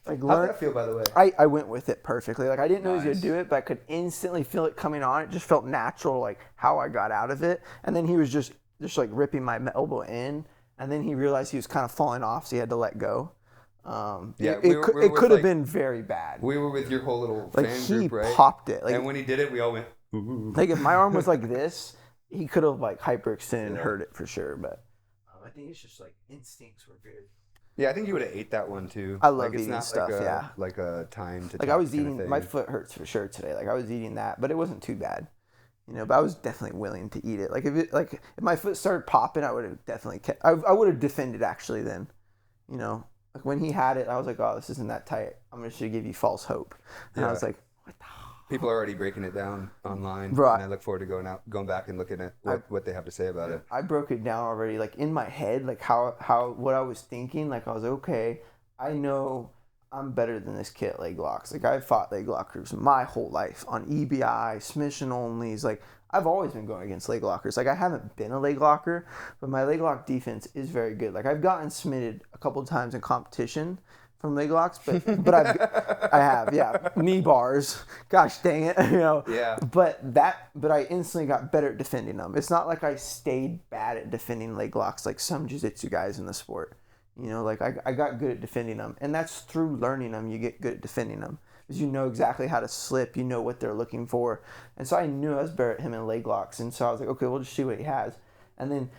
Like, how'd that feel, by the way? I went with it perfectly. Like I didn't know he was going to do it, but I could instantly feel it coming on. It just felt natural, like how I got out of it. And then he was just like ripping my elbow in. And then he realized he was kind of falling off, so he had to let go. It could have been very bad. We were with your whole little like fan he group, right? Popped it. Like, and when he did it, we all went. Like if my arm was like this, he could have like hyperextended and hurt it for sure. But I think it's just like instincts were very. Yeah, I think you would have ate that one too. I love eating stuff. Like a time to. Like I was eating. My foot hurts for sure today. Like I was eating that, but it wasn't too bad. But I was definitely willing to eat it. Like if my foot started popping, I would have definitely I would have defended actually then. Like when he had it, I was like, oh, this isn't that tight. I'm just gonna give you false hope. And I was like, what the? People are already breaking it down online, Bro, and I look forward to going back and looking at what they have to say about it. I broke it down already, like in my head, like how what I was thinking. Like I was like, okay, I know I'm better than this kid at leg locks. Like I've fought leg lockers my whole life on EBI, submission onlys. Like I've always been going against leg lockers. Like I haven't been a leg locker, but my leg lock defense is very good. Like I've gotten submitted a couple of times in competition from leg locks, but I have, yeah, knee bars. Gosh dang it, you know. Yeah. But I instantly got better at defending them. It's not like I stayed bad at defending leg locks like some jiu-jitsu guys in the sport. You know, like I got good at defending them, and that's through learning them. You get good at defending them because you know exactly how to slip. You know what they're looking for, and so I knew I was better at him in leg locks, and so I was like, okay, we'll just see what he has, and then.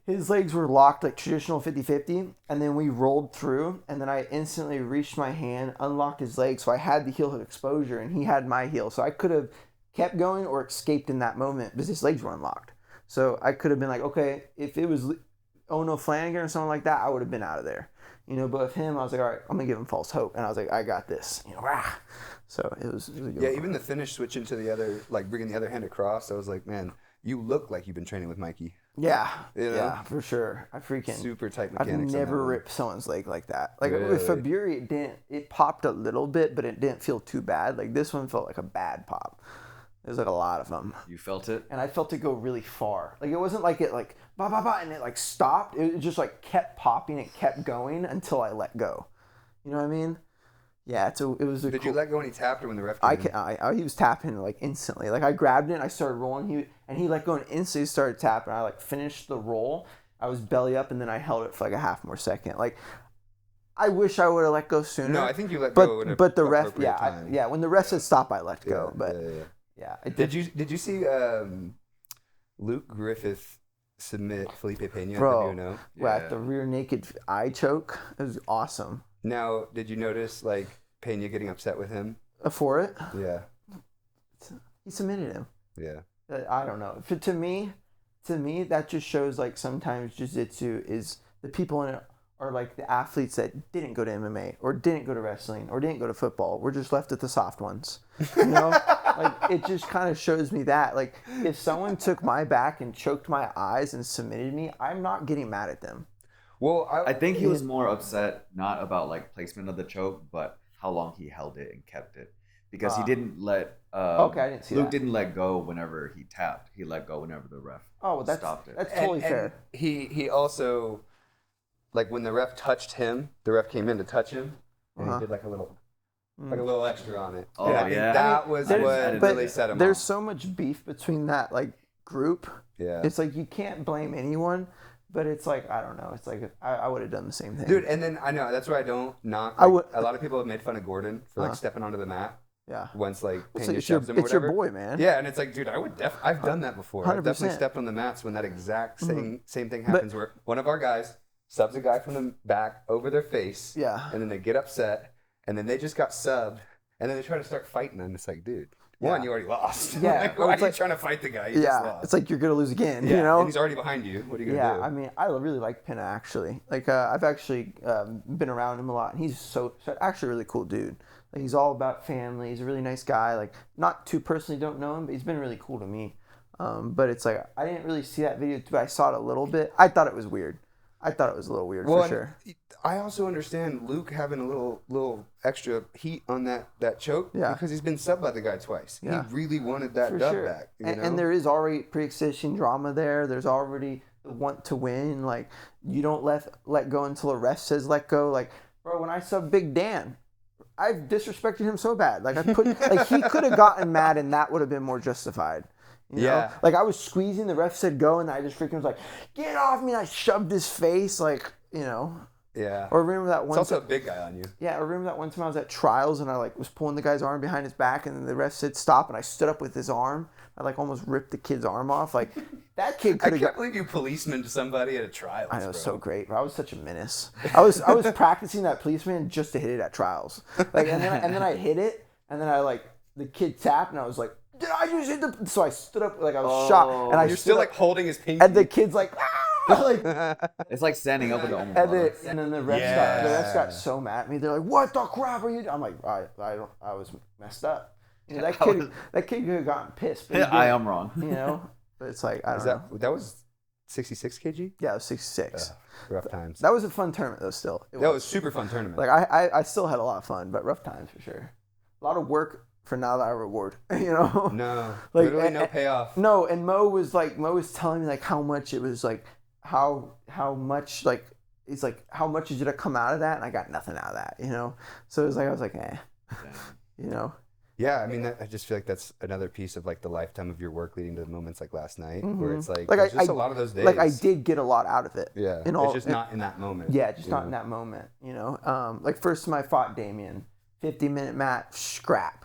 His legs were locked like traditional 50-50, and then we rolled through, and then I instantly reached my hand, unlocked his leg, so I had the heel hook exposure, and he had my heel. So I could have kept going or escaped in that moment because his legs were unlocked. So I could have been like, okay, if it was Ono Flanagan or something like that, I would have been out of there. You know, but with him, I was like, all right, I'm going to give him false hope. And I was like, I got this. You know, rah. So it was a good one. Even the finish switching to the other, like bringing the other hand across, I was like, man, you look like you've been training with Mikey. Yeah, you know? Yeah, for sure. I freaking super tight I've mechanics. never ripped someone's leg like that. Like really? with Faburi, it popped a little bit, but it didn't feel too bad. Like this one felt like a bad pop. There's like a lot of them. You felt it? And I felt it go really far. Like it wasn't like it like ba ba ba and it like stopped. It just like kept popping. It kept going until I let go. You know what I mean? Yeah, it was a Did cool... you let go when he tapped or when the ref he was tapping like instantly. Like I grabbed it and I started rolling. He let go and instantly started tapping. I like finished the roll. I was belly up and then I held it for like a half more second. Like I wish I would have let go sooner. No, I think you let go. But the ref, when the ref said stop, I let go. But Did you see Luke Griffith submit Felipe Pena? Bro, at the at the rear naked eye choke. It was awesome. Now, did you notice like Pena getting upset with him for it? Yeah, he submitted him. Yeah, I don't know. To me, that just shows like sometimes jiu-jitsu is the people in it are like the athletes that didn't go to MMA or didn't go to wrestling or didn't go to football. We're just left at the soft ones. You know, like it just kind of shows me that like if someone took my back and choked my eyes and submitted me, I'm not getting mad at them. Well, I think he was more upset not about like placement of the choke, but how long he held it and kept it, because he didn't let. I didn't see Luke that. didn't let go whenever he tapped. He let go whenever the ref stopped it. That's totally fair. And he also, like when the ref touched him, the ref came in to touch him, and he did like a little extra on it. Oh yeah, that was what really set him off. There's so much beef between that like group. Yeah, it's like you can't blame anyone. But it's like, I don't know. It's like, I would have done the same thing. Dude, and then I know, that's why I don't knock. Like, a lot of people have made fun of Gordon for like stepping onto the mat. Yeah. Once like Pena it's shoves him or whatever. It's your boy, man. Yeah, and it's like, dude, I've done that before. 100%. I've definitely stepped on the mats when that exact same thing happens where one of our guys subs a guy from the back over their face. Yeah. And then they get upset, and then they just got subbed, and then they try to start fighting, and it's like, dude. One, you already lost. Yeah. Like, why are you trying to fight the guy? You just lost. It's like you're going to lose again, you know? And he's already behind you. What are you going to do? Yeah, I mean, I really like Pena, actually. Like, I've actually been around him a lot, and he's so actually a really cool dude. Like, he's all about family. He's a really nice guy. Like, not too personally don't know him, but he's been really cool to me. But it's like, I didn't really see that video, but I saw it a little bit. I thought it was weird. I thought it was a little weird for sure. I also understand Luke having a little extra heat on that choke because he's been subbed by the guy twice. He really wanted that dub back. And there is already pre-existing drama there. There's already the want to win. Like, you don't let go until a ref says let go. Like, bro, when I subbed Big Dan, I've disrespected him so bad. Like, he could have gotten mad and that would have been more justified. You know? Like, I was squeezing, the ref said go, and I just freaking was like, get off me, and I shoved his face, like, you know. Yeah. Or remember that one It's also a big guy on you. Yeah, I remember that one time I was at trials, and I, like, was pulling the guy's arm behind his back, and then the ref said stop, and I stood up with his arm. I, like, almost ripped the kid's arm off. Like, that kid could have I can't believe you policeman to somebody at a trial. I know, it's so great, bro. I was such a menace. I was practicing that policeman just to hit it at trials. Like, and then I hit it, and then I, like, the kid tapped, and I was like, did I just hit the... So I stood up, like, I was shocked. And you're still, like, holding his pinky. And the kid's like, ah! It's like standing up with the and then the refs got so mad at me. They're like, "What the crap are you doing?" I'm like, I was messed up. You know, that kid could have gotten pissed. But I am wrong. You know, but it's like I don't know. That was 66 kg. Yeah, it was 66. Rough times. That was a fun tournament though. Still, that was super fun tournament. Like I still had a lot of fun, but rough times for sure. A lot of work for not a lot of reward. You know. No. Like, literally no payoff. No, and Mo was telling me like how much it was like how much like it's like how much is it to come out of that, and I got nothing out of that. You know. So it was like I was like, you know. Yeah, I mean, I just feel like that's another piece of like the lifetime of your work leading to moments like last night, where it's like there's just a lot of those days. Like I did get a lot out of it. Yeah, it's just not in that moment. Yeah, just not in that moment. You know, like first time I fought Damien, 50-minute match, scrap.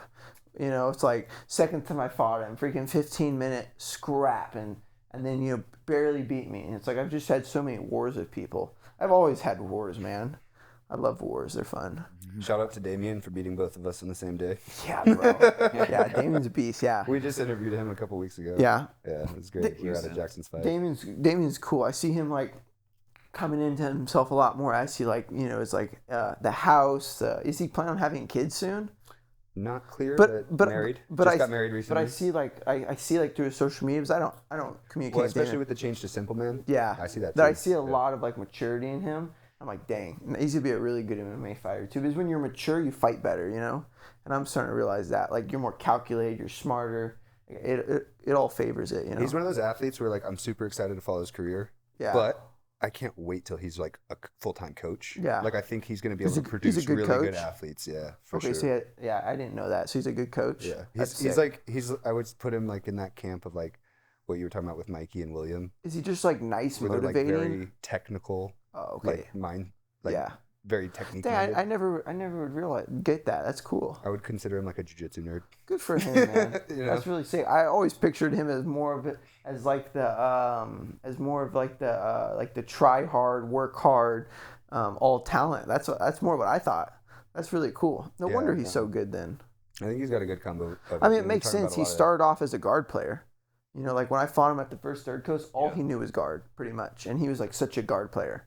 You know, it's like second time I fought him, freaking 15-minute scrap, and then you barely beat me. And it's like I've just had so many wars with people. I've always had wars, man. I love wars. They're fun. Shout out to Damien for beating both of us on the same day. Yeah, bro. Yeah, Damien's a beast. Yeah. We just interviewed him a couple weeks ago. Yeah. Yeah, it was great. We were out of Jackson's fight. Damien's cool. I see him like coming into himself a lot more. I see like, you know, it's like the house. Is he planning on having kids soon? Not clear, but married. But just got married recently. But I see like through his social media, because I don't communicate. Well, especially with the change to Simple Man. Yeah. I see that. That I see a lot of like maturity in him. I'm like, dang, he's gonna be a really good MMA fighter too. Because when you're mature, you fight better, you know. And I'm starting to realize that, like, you're more calculated, you're smarter. It all favors it, you know. He's one of those athletes where like I'm super excited to follow his career. Yeah. But I can't wait till he's like a full-time coach. Yeah. Like I think he's gonna be able to produce really good athletes. Yeah, for sure. So I didn't know that. So he's a good coach. Yeah. He's I would put him like in that camp of like what you were talking about with Mikey and William. Is he just like nice, motivating? Like very technical. Oh, okay. Like very technical. I never would get that. That's cool. I would consider him like a jiu-jitsu nerd. Good for him, man. You know? That's really sick. I always pictured him as more of the try hard, work hard, all talent. That's more what I thought. That's really cool. No wonder he's so good then. I think he's got a good combo. I mean, it makes sense. He started off as a guard player. You know, like when I fought him at the first Third Coast, all he knew was guard, pretty much, and he was like such a guard player.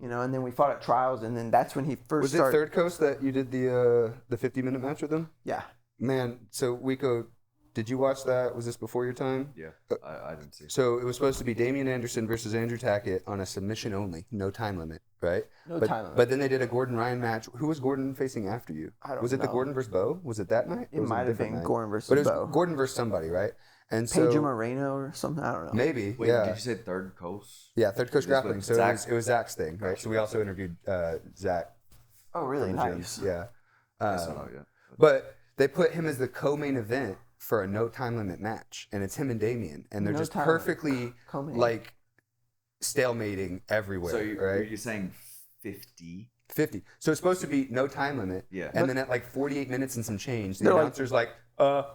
You know, and then we fought at trials, and then that's when he first started. Was it Third Coast that you did the 50-minute match with him? Yeah. Man, so Juico, did you watch that? Was this before your time? Yeah, I didn't see it. So it was supposed to be Damian Anderson versus Andrew Tackett on a submission only, no time limit, right? No time limit. But then they did a Gordon Ryan match. Who was Gordon facing after you? I don't know. Was it the Gordon versus Bo? Was it that night? It might have been night? Gordon versus Bo. But it was Bo. Gordon versus somebody, right? And Pedro Moreno or something. I don't know. Maybe. Wait, did you say Third Coast? Yeah, Third Coast Grappling. So it was Zach's thing, right? So we also interviewed Zach. Oh, really? Nice. Yeah. But they put him as the co-main event for a no time limit match, and it's him and Damien, and they're just perfectly like stalemating everywhere. So you're saying 50? 50. So it's supposed to be no time limit. Yeah. And then at like 48 minutes and some change, the announcer's like,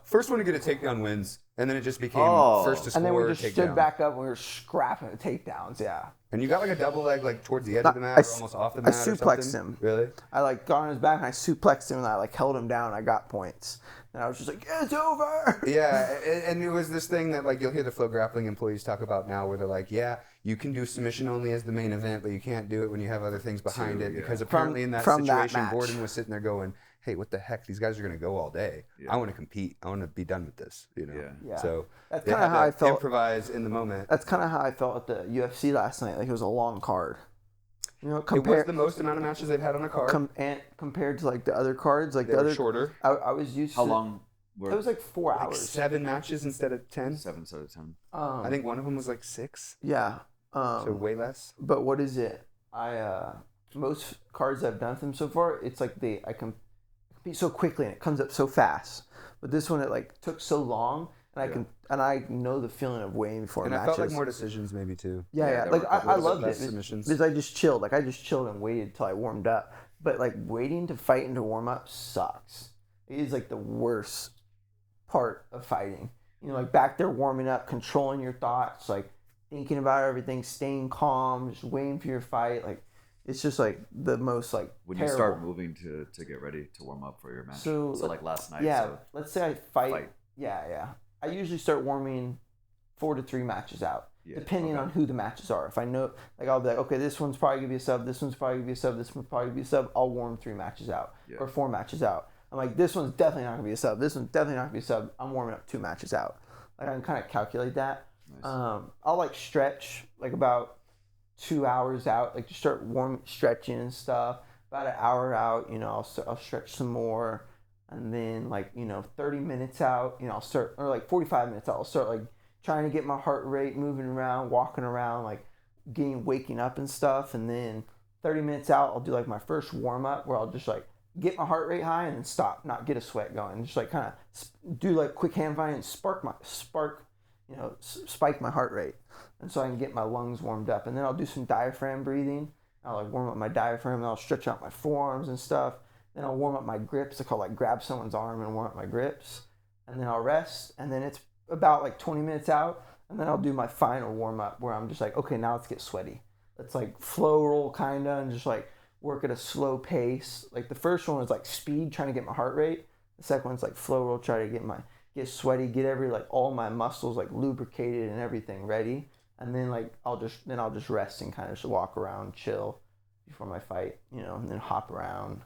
first one to get a takedown wins. And then it just became first to score. And then we just stood back up and we were scrapping the takedowns, yeah. And you got like a double leg like towards the edge of the mat or almost off the mat. I suplexed him. Really? I like got on his back and I suplexed him and I like held him down and I got points. And I was just like, it's over. Yeah, and it was this thing that like you'll hear the Flow Grappling employees talk about now where they're like, yeah, you can do submission only as the main event, but you can't do it when you have other things behind it. Because apparently in that situation, Gordon was sitting there going, hey, what the heck? These guys are going to go all day. Yeah. I want to compete. I want to be done with this. You know? Yeah. So that's kind of how I felt. Improvise in the moment. That's kind of how I felt at the UFC last night. Like it was a long card. You know, it was the most amount of matches they've had on a card. Compared to like the other cards, like they were shorter. I was used to. How long? It was like 4 hours. 7 matches instead of 10. 7 instead of 10. I think one of them was like 6. Yeah. So way less. But what is it? Most cards I've done with them so far, it's like I compete so quickly and it comes up so fast. But this one, it like took so long, and I know the feeling of waiting before matches. And I felt like more decisions maybe too. Yeah. Like I loved it because I just chilled. Like I just chilled and waited till I warmed up. But like waiting to fight and to warm up sucks. It is like the worst part of fighting. You know, like back there warming up, controlling your thoughts, like thinking about everything, staying calm, just waiting for your fight. Like it's just like the most like when terrible. You start moving to get ready to warm up for your match. So like last night. Yeah. So let's say I fight. Yeah. I usually start warming 4 to 3 matches out. depending on who the matches are. If I know, like I'll be like, okay, this one's probably gonna be a sub, this one's probably gonna be a sub, this one's probably gonna be a sub. I'll warm 3 matches out or 4 matches out. I'm like, this one's definitely not gonna be a sub. This one's definitely not gonna be a sub. I'm warming up 2 matches out. Like I can kind of calculate that. Nice. I'll like stretch like about 2 hours out, like just start stretching and stuff. About an hour out, I'll stretch some more, and then 30 minutes out, I'll start, or like 45 minutes out, I'll start like trying to get my heart rate moving around, walking around, like waking up and stuff, and then 30 minutes out, I'll do like my first warm up where I'll just like get my heart rate high and then stop, not get a sweat going, just like kind of do like quick hand fighting and spike my heart rate, and so I can get my lungs warmed up, and then I'll do some diaphragm breathing. I'll like warm up my diaphragm, and I'll stretch out my forearms and stuff. Then I'll warm up my grips. I'll like grab someone's arm and warm up my grips, and then I'll rest, and then it's about like 20 minutes out, and then I'll do my final warm up where I'm just like, okay, now let's get sweaty. Let's like flow roll kinda, and just like work at a slow pace. Like the first one was like speed, trying to get my heart rate. The second one's like flow roll, try to get sweaty, get all my muscles like lubricated and everything ready. And then like I'll just rest and kind of just walk around, chill before my fight, and then hop around,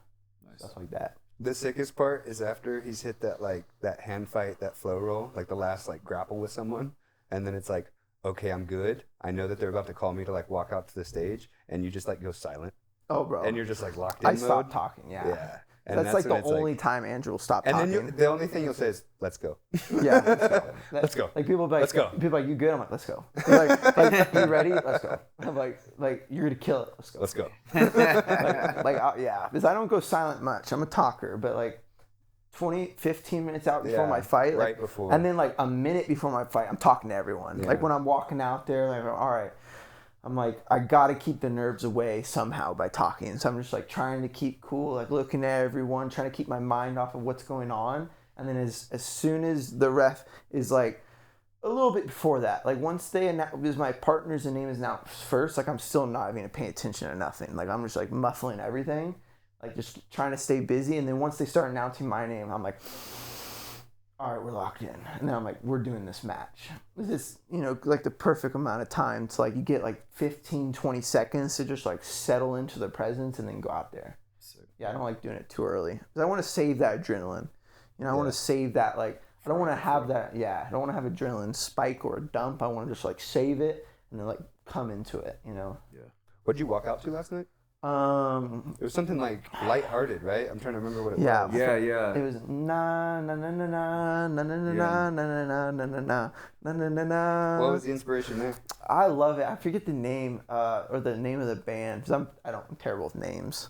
stuff like that. The sickest part is after he's hit that hand fight, that flow roll, like the last like grapple with someone, and then it's like, okay, I'm good. I know that they're about to call me to like walk out to the stage, and you just like go silent. Oh, bro. And you're just like locked in mode. I stopped talking. Yeah. Yeah. And that's like the only time Andrew will stop talking. And then the only thing you'll say is, let's go. Yeah, let's go. Let's go. Like people be like, let's go. People are like, you good? I'm like, let's go. Like you ready? Let's go. I'm like you're gonna kill it. Let's go. Let's go. Yeah, because I don't go silent much. I'm a talker, but like 15 minutes out before my fight, right before, and then like a minute before my fight, I'm talking to everyone. Yeah. Like when I'm walking out there, like all right. I'm like, I gotta keep the nerves away somehow by talking. So I'm just like trying to keep cool, like looking at everyone, trying to keep my mind off of what's going on. And then as soon as the ref is like a little bit before that, like once they announce, because my partner's name is announced first, like I'm still not even paying attention to nothing. Like I'm just like muffling everything, like just trying to stay busy. And then once they start announcing my name, I'm like, all right, we're locked in. And then I'm like, we're doing this match. This is, like the perfect amount of time to like, you get like 15, 20 seconds to just like settle into the presence and then go out there. Yeah, I don't like doing it too early. Because I want to save that adrenaline. I want to save that, like, I don't want to have that, I don't want to have adrenaline spike or a dump. I want to just like save it and then like come into it, Yeah. What'd you walk out to last night? It was something like lighthearted, right? I'm trying to remember what it was. Yeah. It was na na na na na na na na na na na na na na na. What was the inspiration there? I love it. I forget the name or the name of the band because I'm terrible with names,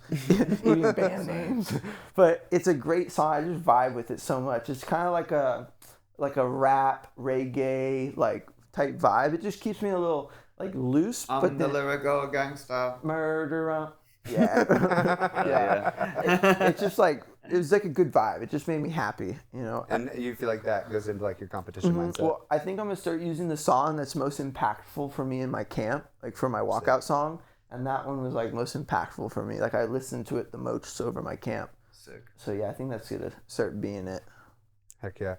even band names. But it's a great song. I just vibe with it so much. It's kind of like a rap reggae like type vibe. It just keeps me a little like loose. But the lyrical gangster. Murderer. Yeah. It's just like, it was like a good vibe. It just made me happy, And you feel like that goes into like your competition mindset? Well, I think I'm going to start using the song that's most impactful for me in my camp, like for my walkout song. And that one was like most impactful for me. Like I listened to it the most over my camp. Sick. So yeah, I think that's going to start being it. Heck yeah.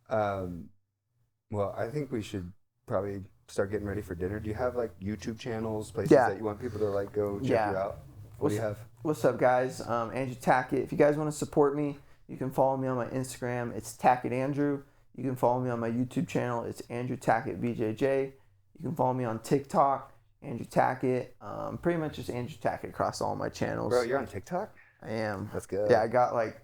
Well, I think we should probably start getting ready for dinner. Do you have like YouTube channels, places that you want people to like go check you out? What do you have? What's up, guys? Andrew Tackett. If you guys want to support me, you can follow me on my Instagram. It's Tackett Andrew. You can follow me on my YouTube channel. It's Andrew Tackett BJJ. You can follow me on TikTok, Andrew Tackett. Pretty much just Andrew Tackett across all my channels. Bro, you're on TikTok? I am. That's good. Yeah, I got like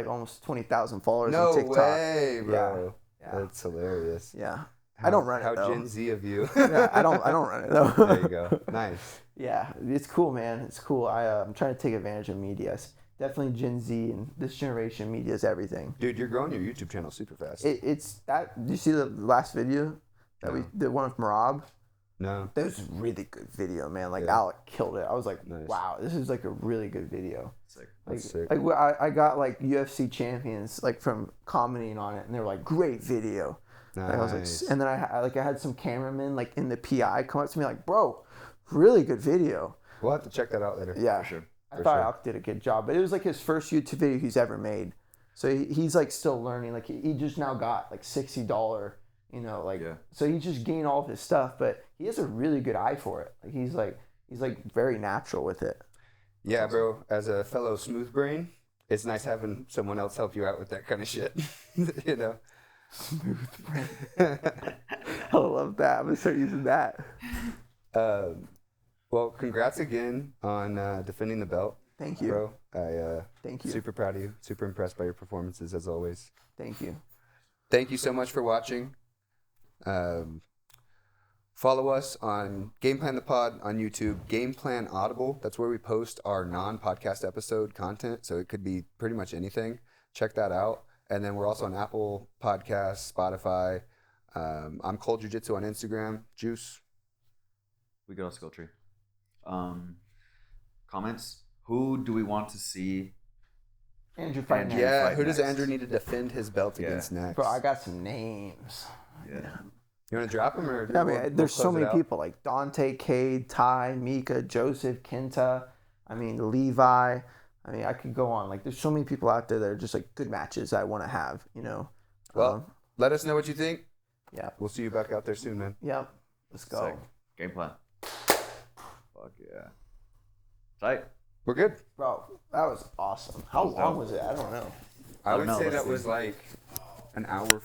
almost 20,000 followers on TikTok. No way, bro. Yeah. That's hilarious. Yeah. I don't run it though. How Gen Z of you. Yeah, I don't run it though. There you go. Nice. Yeah, it's cool, man. It's cool. I'm trying to take advantage of media. Definitely Gen Z and this generation, media is everything. Dude, you're growing your YouTube channel super fast. It's that. Did you see the last video that we did, one with Marab? No. That was a really good video, man. Like Alec killed it. I was like, wow, this is like a really good video. Sick. That's sick. Like I got like UFC champions like from commenting on it, and they were like, great video. Nice. Like, I was like, and then I had some cameramen like in the PI come up to me like, bro, really good video. We'll have to check that out later. Yeah, for sure. I thought Alec did a good job, but it was like his first YouTube video he's ever made. So he's like still learning. Like he just now got like $60, You know, like so he just gained all of his stuff, but he has a really good eye for it. Like he's very natural with it. Yeah, bro. As a fellow smooth brain, it's nice having someone else help you out with that kind of shit. You know. Smooth brain. I love that. I'm gonna start using that. Well, congrats again on defending the belt. Thank you, bro. Thank you. Super proud of you. Super impressed by your performances as always. Thank you. Thank you so much for watching. Follow us on Game Plan the Pod on YouTube, Game Plan Audible. That's where we post our non-podcast episode content. So it could be pretty much anything. Check that out. And then we're also on Apple Podcasts, Spotify. I'm Cold Jiu Jitsu on Instagram. Juice. We got a skill tree. Comments. Who do we want to see? Andrew fight next. Yeah, who does Andrew need to defend his belt against next? Bro, I got some names. Yeah. You want to drop them or? I mean, there's so many people like Dante, Cade, Ty, Mika, Joseph, Kenta. I mean, Levi. I mean, I could go on. Like, there's so many people out there that are just like good matches I want to have. You know. Well, let us know what you think. Yeah. We'll see you back out there soon, man. Yep. Let's go. Sick. Game plan. Fuck yeah. Tight. We're good. Bro, that was awesome. How long was it? I don't know. I would say that was like an hour